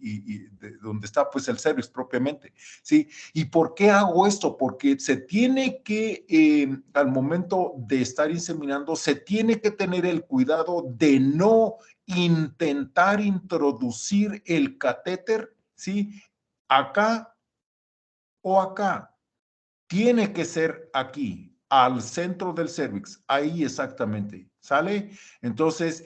está pues el cervix propiamente, ¿sí? ¿Y por qué hago esto? Porque se tiene que, al momento de estar inseminando, se tiene que tener el cuidado de no intentar introducir el catéter, ¿sí? Acá o acá. Tiene que ser aquí, al centro del cervix, ahí exactamente, ¿sale? Entonces,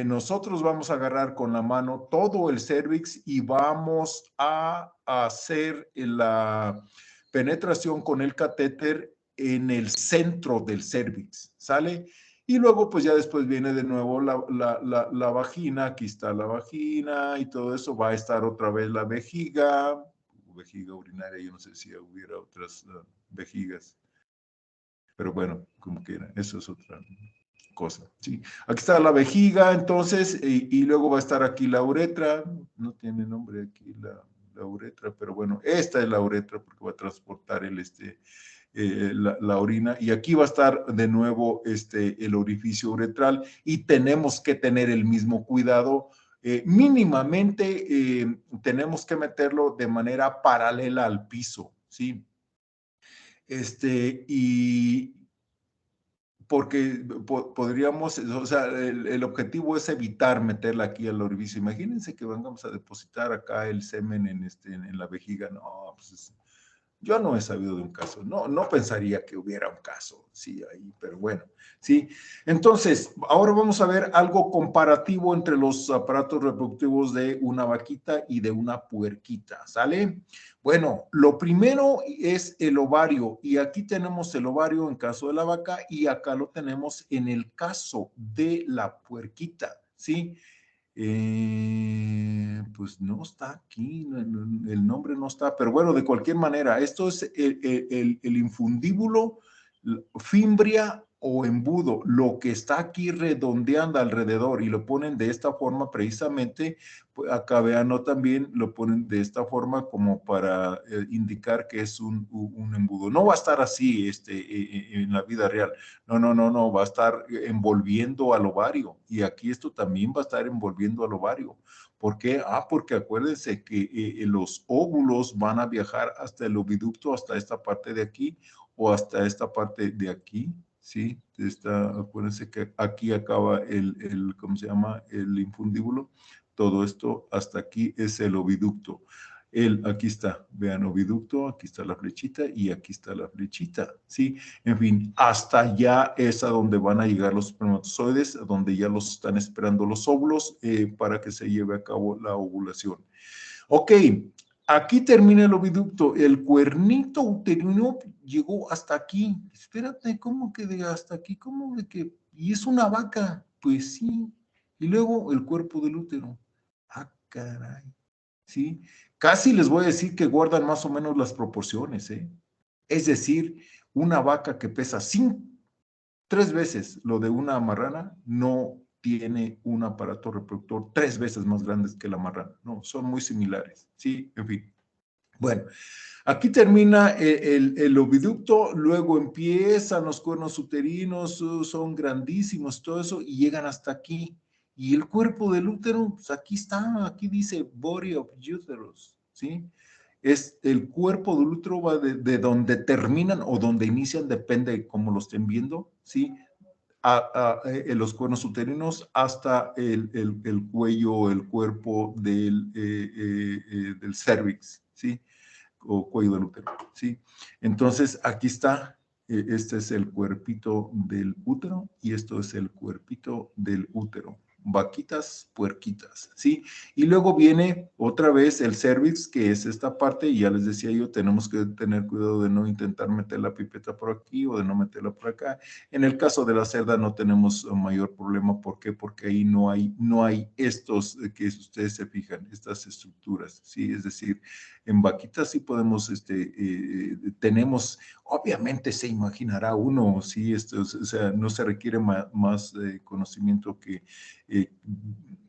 nosotros vamos a agarrar con la mano todo el cervix y vamos a hacer la penetración con el catéter en el centro del cervix, ¿sale? Y luego, pues ya después viene de nuevo la vagina, aquí está la vagina y todo eso, va a estar otra vez la vejiga urinaria, yo no sé si hubiera otras vejigas, pero bueno, como quiera, eso es otra cosa, ¿sí? Aquí está la vejiga, entonces, y luego va a estar aquí la uretra, no tiene nombre aquí la uretra, pero bueno, esta es la uretra porque va a transportar la orina, y aquí va a estar de nuevo el orificio uretral, y tenemos que tener el mismo cuidado. Mínimamente tenemos que meterlo de manera paralela al piso, ¿sí? Y porque podríamos, o sea, el objetivo es evitar meterla aquí al orificio. Imagínense que vengamos a depositar acá el semen en la vejiga. No, pues yo no he sabido de un caso, no pensaría que hubiera un caso, sí, ahí, pero bueno, sí. Entonces, ahora vamos a ver algo comparativo entre los aparatos reproductivos de una vaquita y de una puerquita, ¿sale? Bueno, lo primero es el ovario, y aquí tenemos el ovario en caso de la vaca y acá lo tenemos en el caso de la puerquita, ¿sí? Pues no está aquí, el nombre no está, pero bueno, de cualquier manera, esto es el infundíbulo, fimbria o embudo, lo que está aquí redondeando alrededor, y lo ponen de esta forma precisamente, pues acá veanlo también, lo ponen de esta forma como para indicar que es un embudo. No va a estar así en la vida real. No, va a estar envolviendo al ovario, y aquí esto también va a estar envolviendo al ovario. ¿Por qué? Porque acuérdense que los óvulos van a viajar hasta el oviducto, hasta esta parte de aquí o hasta esta parte de aquí, ¿sí? Acuérdense que aquí acaba ¿cómo se llama? El infundíbulo. Todo esto hasta aquí es el oviducto. Aquí está, vean, oviducto, aquí está la flechita y aquí está la flechita, ¿sí? En fin, hasta allá es a donde van a llegar los espermatozoides, a donde ya los están esperando los óvulos para que se lleve a cabo la ovulación. Ok, aquí termina el oviducto, el cuernito uterino llegó hasta aquí. Espérate, ¿cómo que de hasta aquí? ¿Cómo de que? ¿Y es una vaca? Pues sí. Y luego el cuerpo del útero. Caray. ¿Sí? Casi les voy a decir que guardan más o menos las proporciones, ¿eh? Es decir, una vaca que pesa 3 veces lo de una marrana no tiene un aparato reproductor 3 veces más grande que la marrana. No, son muy similares. Sí, en fin. Bueno, aquí termina el oviducto, luego empiezan los cuernos uterinos, son grandísimos, todo eso, y llegan hasta aquí. Y el cuerpo del útero, pues aquí está, aquí dice body of uterus, ¿sí? Es el cuerpo del útero va de donde terminan o donde inician, depende de cómo lo estén viendo, ¿sí? Los cuernos uterinos hasta el cuello, el cuerpo del cervix, ¿sí? O cuello del útero, ¿sí? Entonces, aquí está, este es el cuerpito del útero y esto es el cuerpito del útero. Vaquitas, puerquitas, ¿sí? Y luego viene otra vez el cervix, que es esta parte, y ya les decía yo, tenemos que tener cuidado de no intentar meter la pipeta por aquí o de no meterla por acá. En el caso de la cerda no tenemos mayor problema. ¿Por qué? Porque ahí no hay estos que ustedes se fijan, estas estructuras, ¿sí? Es decir, en vaquitas sí podemos, tenemos, obviamente se imaginará uno, sí, o sea, no se requiere más conocimiento que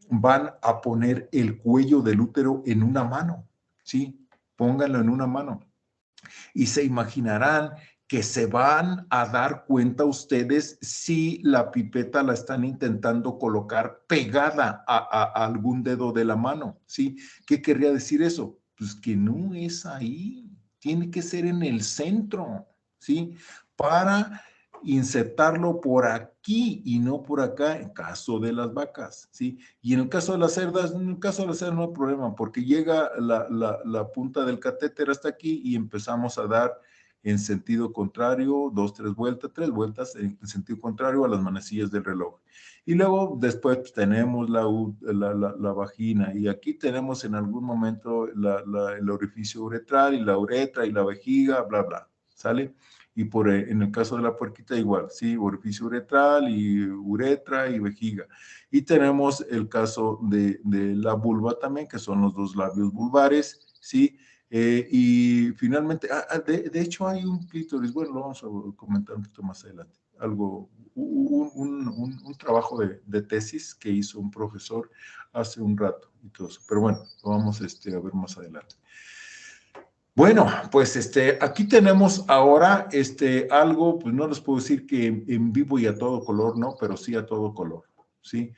van a poner el cuello del útero en una mano, ¿sí? Pónganlo en una mano. Y se imaginarán que se van a dar cuenta ustedes si la pipeta la están intentando colocar pegada a algún dedo de la mano, ¿sí? ¿Qué querría decir eso? Pues que no es ahí, tiene que ser en el centro, ¿sí? Para insertarlo por aquí y no por acá en caso de las vacas, ¿sí? Y en el caso de las cerdas, en el caso de las cerdas no hay problema porque llega la punta del catéter hasta aquí y empezamos a dar en sentido contrario, tres vueltas en sentido contrario a las manecillas del reloj. Y luego después pues, tenemos la vagina y aquí tenemos en algún momento el orificio uretral y la uretra y la vejiga, bla, bla, ¿sale? Y en el caso de la puerquita igual, ¿sí? Orificio uretral y uretra y vejiga. Y tenemos el caso de la vulva también, que son los dos labios vulvares, ¿sí? Y finalmente, de hecho hay un clítoris, bueno, lo vamos a comentar un poquito más adelante, algo, un trabajo de tesis que hizo un profesor hace un rato y todo eso, pero bueno, lo vamos a ver más adelante. Bueno, pues aquí tenemos ahora algo, pues no les puedo decir que en vivo y a todo color, no, pero sí a todo color, ¿sí?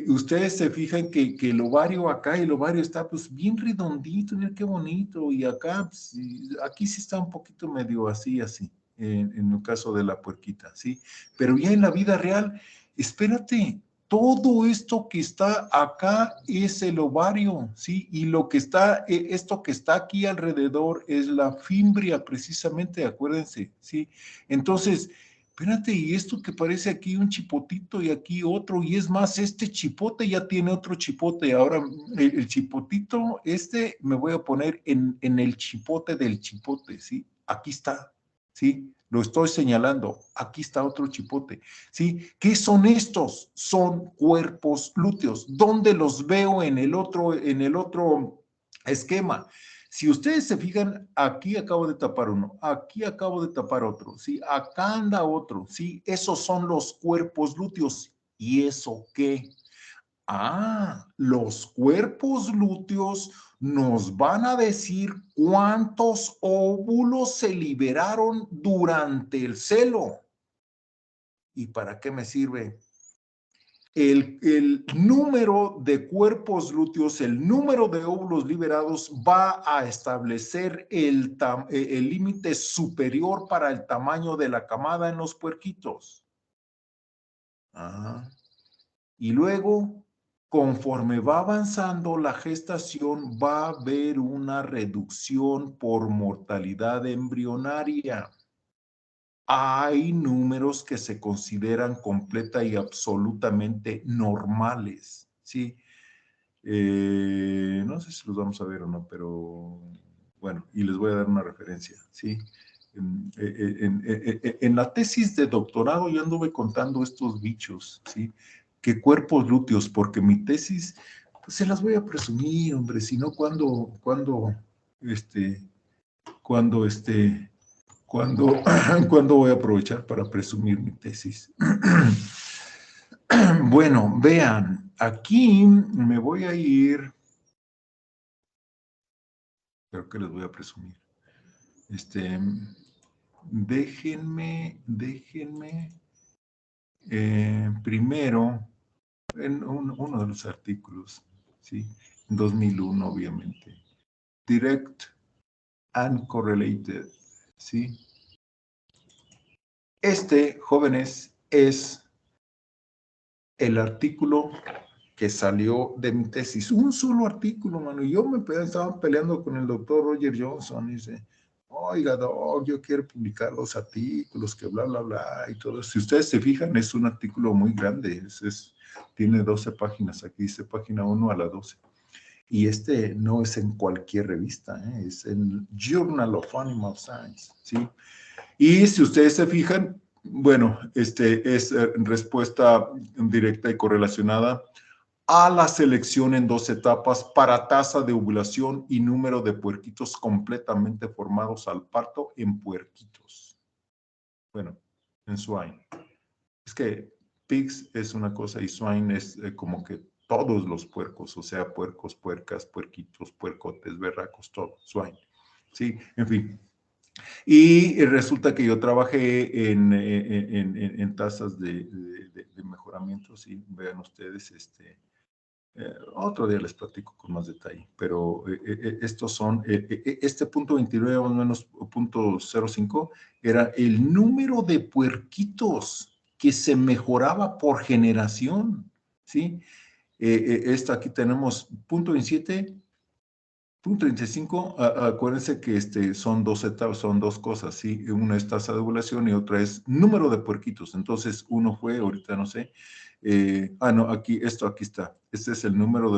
Ustedes se fijan que el ovario acá, el ovario está pues bien redondito, miren qué bonito, y acá, pues, aquí sí está un poquito medio así, en el caso de la puerquita, ¿sí? Pero ya en la vida real, espérate, todo esto que está acá es el ovario, ¿sí? Y lo que está, esto que está aquí alrededor es la fimbria, precisamente, acuérdense, ¿sí? Entonces, espérate, y esto que parece aquí un chipotito y aquí otro, y es más, este chipote ya tiene otro chipote. Ahora, el chipotito, me voy a poner en el chipote del chipote, ¿sí? Aquí está, ¿sí? Lo estoy señalando, aquí está otro chipote, ¿sí? ¿Qué son estos? Son cuerpos lúteos. ¿Dónde los veo en el otro esquema? Si ustedes se fijan, aquí acabo de tapar uno, aquí acabo de tapar otro, ¿sí? Acá anda otro, ¿sí? Esos son los cuerpos lúteos. ¿Y eso qué? Los cuerpos lúteos nos van a decir cuántos óvulos se liberaron durante el celo. ¿Y para qué me sirve? El número de cuerpos lúteos, el número de óvulos liberados va a establecer el límite superior para el tamaño de la camada en los puerquitos. Y luego, conforme va avanzando la gestación, va a haber una reducción por mortalidad embrionaria. Hay números que se consideran completa y absolutamente normales, ¿sí? No sé si los vamos a ver o no, pero bueno, y les voy a dar una referencia, ¿sí? En la tesis de doctorado yo anduve contando estos bichos, ¿sí? Que cuerpos lúteos, porque mi tesis, pues se las voy a presumir, hombre, si no, cuando, ¿cuándo voy a aprovechar para presumir mi tesis? Bueno, vean, aquí me voy a ir, creo que les voy a presumir. Déjenme, primero en uno de los artículos, ¿sí? En 2001, obviamente. Direct and correlated, ¿sí? Jóvenes, es el artículo que salió de mi tesis. Un solo artículo, mano. Y yo estaba peleando con el doctor Roger Johnson y dice, oiga, doc, yo quiero publicar los artículos, que bla, bla, bla, y todo. Si ustedes se fijan, es un artículo muy grande. Tiene 12 páginas. Aquí dice página 1 a la 12. Y no es en cualquier revista, es en Journal of Animal Science, ¿sí? Y si ustedes se fijan, bueno, es respuesta directa y correlacionada a la selección en 2 etapas para tasa de ovulación y número de puerquitos completamente formados al parto en puerquitos. Bueno, en swine. Es que pigs es una cosa y swine es como que todos los puercos, o sea, puercos, puercas, puerquitos, puercotes, berracos, todo, swine. Sí, en fin. Y resulta que yo trabajé en tasas de mejoramiento, sí, vean ustedes, otro día les platico con más detalle, pero estos son, este punto 29 más o menos punto 05 era el número de puerquitos que se mejoraba por generación, ¿sí? Aquí tenemos punto 27, punto 35, acuérdense que son 2 etapas, son 2 cosas, ¿sí? Una es tasa de ovulación y otra es número de puerquitos. Entonces, uno fue, ahorita no sé, no, aquí está. Este es el número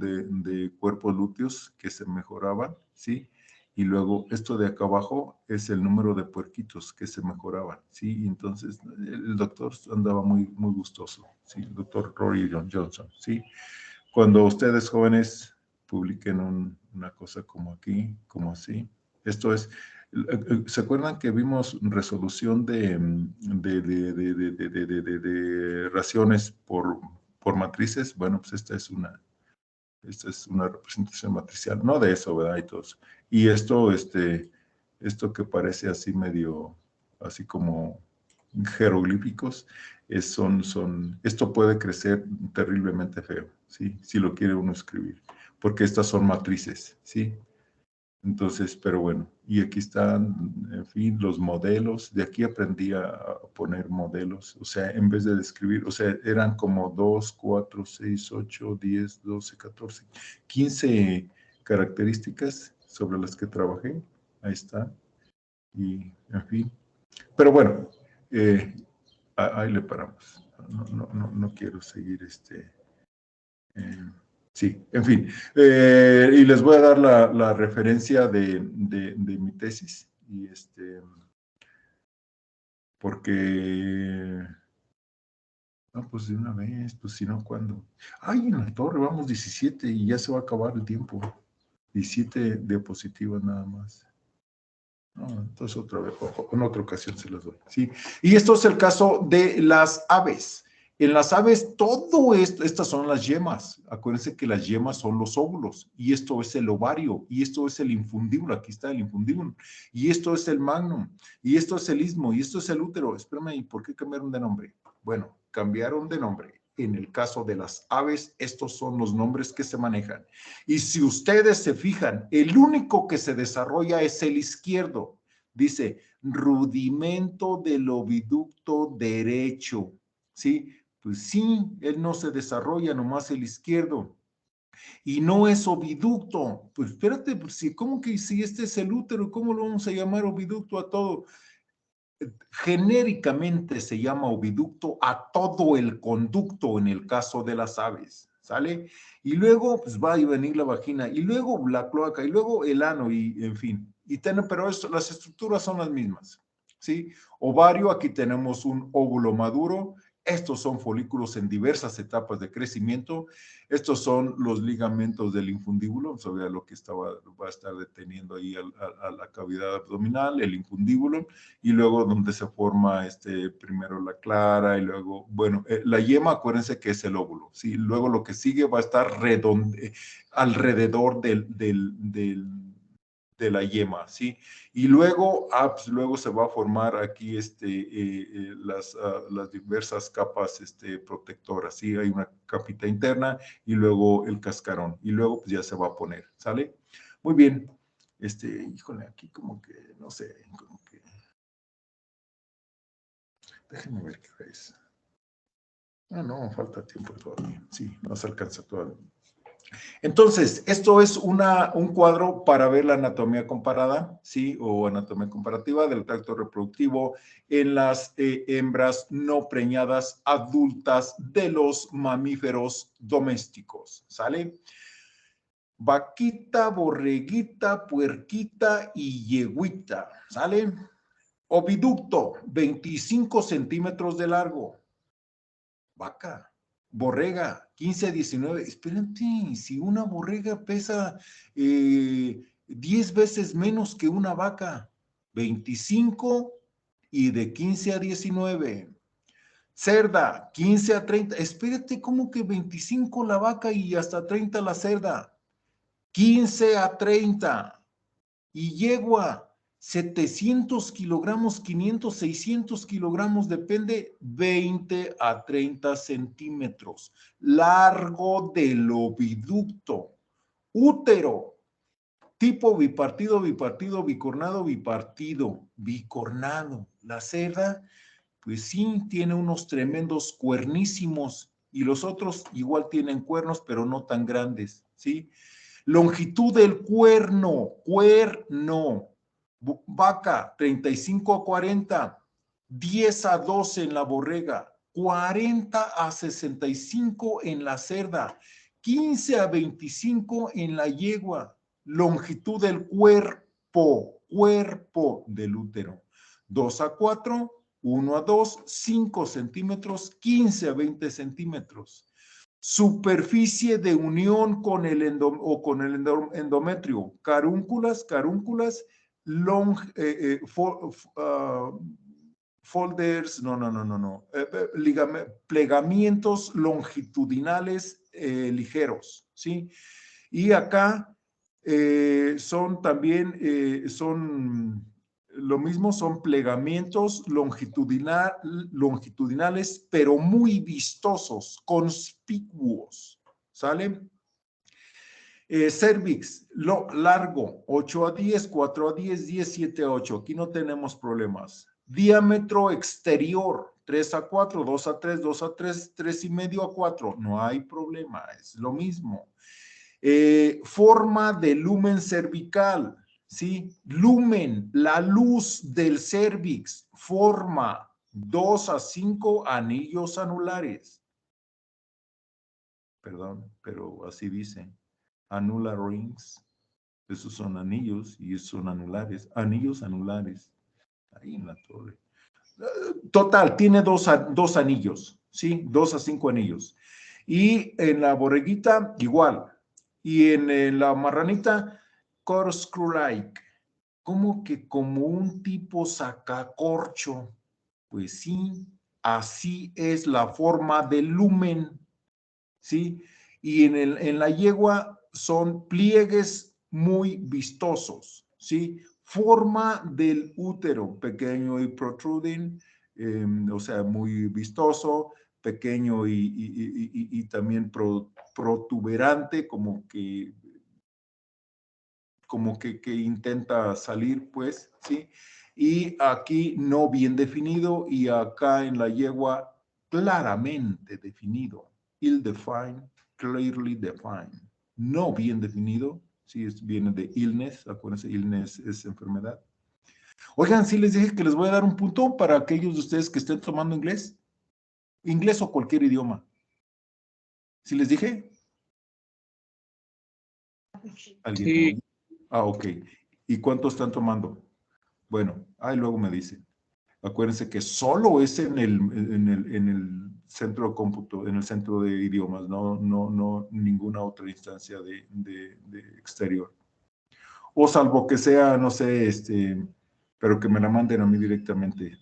de cuerpos lúteos que se mejoraban, ¿sí? Y luego esto de acá abajo es el número de puerquitos que se mejoraban, ¿sí? Y entonces el doctor andaba muy, muy gustoso, ¿sí? El doctor Rory Johnson, ¿sí? Cuando ustedes jóvenes publiquen una cosa como aquí, como así, esto es, ¿se acuerdan que vimos resolución de raciones por matrices? Bueno, pues esta es una representación matricial, no de eso, ¿verdad? Y todo eso. Y esto que parece así medio, así como jeroglíficos, esto puede crecer terriblemente feo, ¿sí? Si lo quiere uno escribir, porque estas son matrices, ¿sí? Entonces, pero bueno, y aquí están, en fin, los modelos. De aquí aprendí a poner modelos, o sea, en vez de describir, o sea, eran como 2, 4, 6, 8, 10, 12, 14, 15 características sobre las que trabajé. Ahí está. Y, en fin. Pero bueno, ahí le paramos. No quiero seguir eh, sí, en fin. Y les voy a dar la referencia de mi tesis. Y porque, no, pues de una vez, pues si no, ¿cuándo? Ay, en la torre, vamos 17 y ya se va a acabar el tiempo. 17 diapositivas nada más. No, entonces otra vez, en otra ocasión se las doy. ¿Sí? Y esto es el caso de las aves. En las aves, todo esto, estas son las yemas. Acuérdense que las yemas son los óvulos, y esto es el ovario, y esto es el infundíbulo. Aquí está el infundíbulo, y esto es el magnum, y esto es el istmo, y esto es el útero. Espérame, ¿y por qué cambiaron de nombre? Bueno, cambiaron de nombre. En el caso de las aves, estos son los nombres que se manejan. Y si ustedes se fijan, el único que se desarrolla es el izquierdo. Dice, rudimento del oviducto derecho. ¿Sí? Pues sí, él no se desarrolla, nomás el izquierdo. Y no es oviducto. Pues espérate, pues, ¿cómo que si este es el útero, cómo lo vamos a llamar oviducto a todo? Genéricamente se llama oviducto a todo el conducto en el caso de las aves, ¿sale? Y luego pues va a venir la vagina, y luego la cloaca, y luego el ano, y en fin. Pero las estructuras son las mismas, ¿sí? Ovario, aquí tenemos un óvulo maduro. Estos son folículos en diversas etapas de crecimiento. Estos son los ligamentos del infundíbulo, sobre lo que va a estar deteniendo ahí a la cavidad abdominal, el infundíbulo, y luego donde se forma primero la clara, y luego, bueno, la yema, acuérdense que es el óvulo, ¿sí? Luego lo que sigue va a estar alrededor la yema, ¿sí? Y luego, pues luego se va a formar aquí las diversas capas protectoras, ¿sí? Hay una capita interna y luego el cascarón, y luego pues ya se va a poner, ¿sale? Muy bien. Híjole, aquí como que, no sé, como que... Déjenme ver qué hora es. Ah, no, falta tiempo todavía. Sí, no se alcanza todavía. Entonces, esto es un cuadro para ver la anatomía comparada, ¿sí? O anatomía comparativa del tracto reproductivo en las hembras no preñadas adultas de los mamíferos domésticos, ¿sale? Vaquita, borreguita, puerquita y yegüita, ¿sale? Oviducto, 25 centímetros de largo. Vaca. Borrega, 15 a 19. Espérate, si una borrega pesa 10 veces menos que una vaca, 25 y de 15 a 19. Cerda, 15 a 30. Espérate, ¿cómo que 25 la vaca y hasta 30 la cerda? 15 a 30. Y yegua, 700 kilogramos, 500, 600 kilogramos, depende, 20 a 30 centímetros. Largo del oviducto. Útero, tipo bipartido, bipartido, bicornado, bipartido, bicornado. La cerda, pues sí, tiene unos tremendos cuernísimos y los otros igual tienen cuernos, pero no tan grandes, ¿sí? Longitud del cuerno, vaca, 35 a 40, 10 a 12 en la borrega, 40 a 65 en la cerda, 15 a 25 en la yegua. Longitud del cuerpo del útero, 2 a 4, 1 a 2, 5 centímetros, 15 a 20 centímetros. Superficie de unión con el endometrio, carúnculas, folders, plegamientos longitudinales ligeros, ¿sí? Y acá son también, lo mismo, son plegamientos longitudinales, pero muy vistosos, conspicuos, ¿sale? Cervix, largo, 8 a 10, 4 a 10, 10, 7 a 8. Aquí no tenemos problemas. Diámetro exterior, 3 a 4, 2 a 3, 2 a 3, 3 y medio a 4. No hay problema, es lo mismo. Forma de lumen cervical, ¿sí? Lumen, la luz del cervix, forma 2 a 5 anillos anulares. Perdón, pero así dice. Annular rings. Esos son anillos y esos son anulares. Anillos anulares. Ahí en la torre. Total, tiene dos anillos, ¿sí? 2 a 5 anillos. Y en la borreguita, igual. Y en la marranita, corkscrew-like. Como que como un tipo sacacorcho. Pues sí, así es la forma del lumen, ¿sí? Y en la yegua son pliegues muy vistosos, ¿sí? Forma del útero, pequeño y protruding, o sea, muy vistoso, pequeño y también protuberante, como que intenta salir, pues, ¿sí? Y aquí no bien definido y acá en la yegua claramente definido. Ill-defined, clearly defined. No bien definido, ¿sí? Viene de illness, acuérdense, illness es enfermedad. Oigan, sí les dije que les voy a dar un punto para aquellos de ustedes que estén tomando inglés. Inglés o cualquier idioma. ¿Sí les dije? ¿Alguien? Sí. Ah, ok. ¿Y cuánto están tomando? Bueno, ahí luego me dicen. Acuérdense que solo es en el centro de cómputo, en el centro de idiomas, no ninguna otra instancia de exterior. O salvo que sea, no sé, pero que me la manden a mí directamente,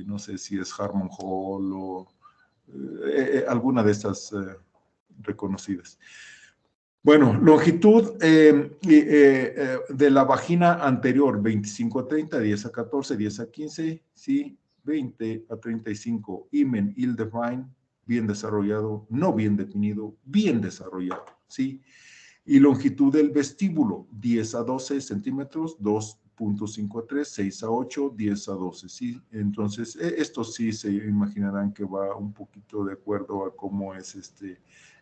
no sé si es Harmon Hall o alguna de estas reconocidas. Bueno, longitud de la vagina anterior, 25 a 30, 10 a 14, 10 a 15, sí, 20 a 35. Imen, ill-defined, bien desarrollado, no bien definido, bien desarrollado, sí. Y longitud del vestíbulo, 10 a 12 centímetros, 2.5 a 3, 6 a 8, 10 a 12, ¿sí? Entonces, esto sí se imaginarán que va un poquito de acuerdo a cómo es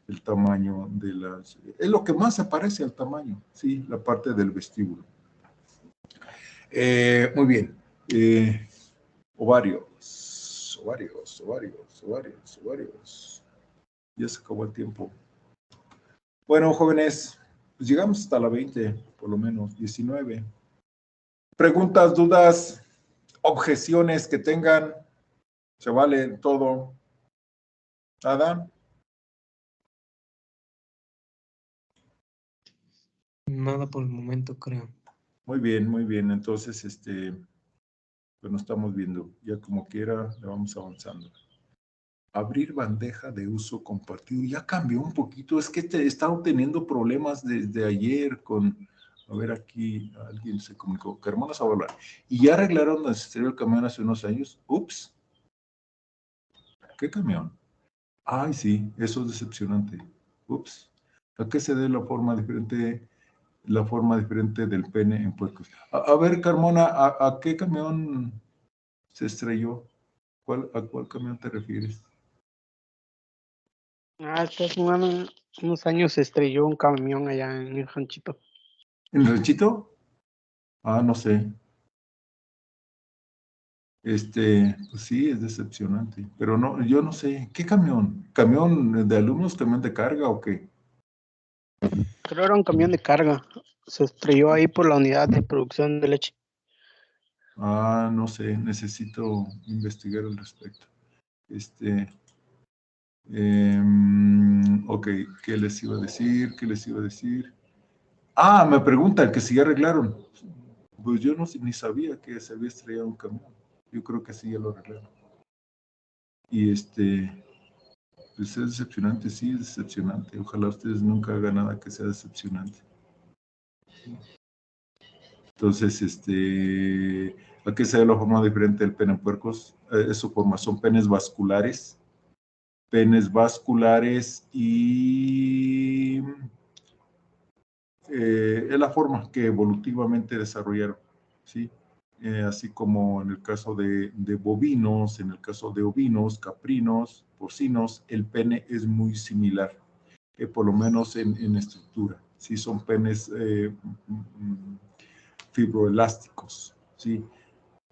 el tamaño de las... Es lo que más se parece al tamaño, ¿sí? La parte del vestíbulo. Muy bien. Ovarios. Ya se acabó el tiempo. Bueno, jóvenes, pues llegamos hasta la 20, por lo menos, 19. Preguntas, dudas, objeciones que tengan, se vale todo. ¿Nada? Nada por el momento, creo. Muy bien, muy bien. Entonces, pues nos estamos viendo. Ya como quiera, le vamos avanzando. Abrir bandeja de uso compartido. Ya cambió un poquito. Es que he estado teniendo problemas desde ayer con... A ver, aquí alguien se comunicó. Carmona Zavala. Y ya arreglaron donde se estrelló el camión hace unos años. Ups. ¿Qué camión? Ay, sí, eso es decepcionante. Ups. ¿A qué se debe la forma diferente del pene en puercos? A ver, Carmona, ¿a qué camión se estrelló? ¿A cuál camión te refieres? Hace unos años se estrelló un camión allá en el ranchito. ¿En el ranchito? Ah, no sé. Pues sí, es decepcionante. Pero no, yo no sé. ¿Qué camión? ¿Camión de alumnos, camión de carga o qué? Creo era un camión de carga. Se estrelló ahí por la unidad de producción de leche. Ah, no sé. Necesito investigar al respecto. Ok, ¿qué les iba a decir? Ah, me preguntan que si ya arreglaron. Pues yo no, ni sabía que se había estrellado un camión. Yo creo que sí, ya lo arreglaron. Y pues es decepcionante, sí, es decepcionante. Ojalá ustedes nunca hagan nada que sea decepcionante. Entonces, ¿a qué se ve la forma diferente del pene en puercos? Es su forma, son penes vasculares y es la forma que evolutivamente desarrollaron, ¿sí? Así como en el caso de bovinos, en el caso de ovinos, caprinos, porcinos, el pene es muy similar, por lo menos en estructura, ¿sí? Son penes fibroelásticos, ¿sí?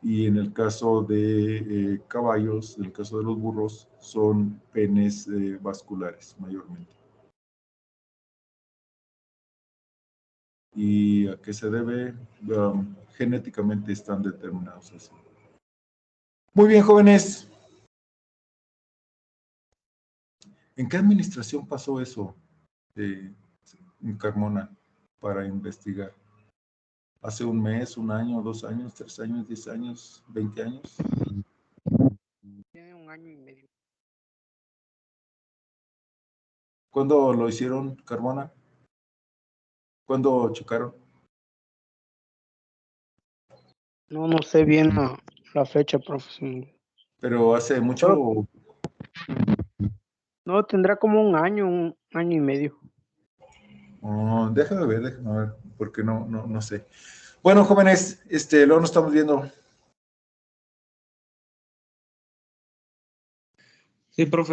Y en el caso de caballos, en el caso de los burros, son penes vasculares mayormente. ¿Y a qué se debe? Genéticamente están determinados así. Muy bien, jóvenes. ¿En qué administración pasó eso, en Carmona, para investigar? ¿Hace un mes, un año, 2 años, 3 años, 10 años, 20 años? Tiene 1 año y medio. ¿Cuándo lo hicieron, Carmona? ¿Cuándo chocaron? No sé bien la fecha, profesor. ¿Pero hace mucho? No, tendrá como 1 año, 1 año y medio. Oh, déjame ver, porque no sé. Bueno, jóvenes, luego nos estamos viendo. Sí, profe.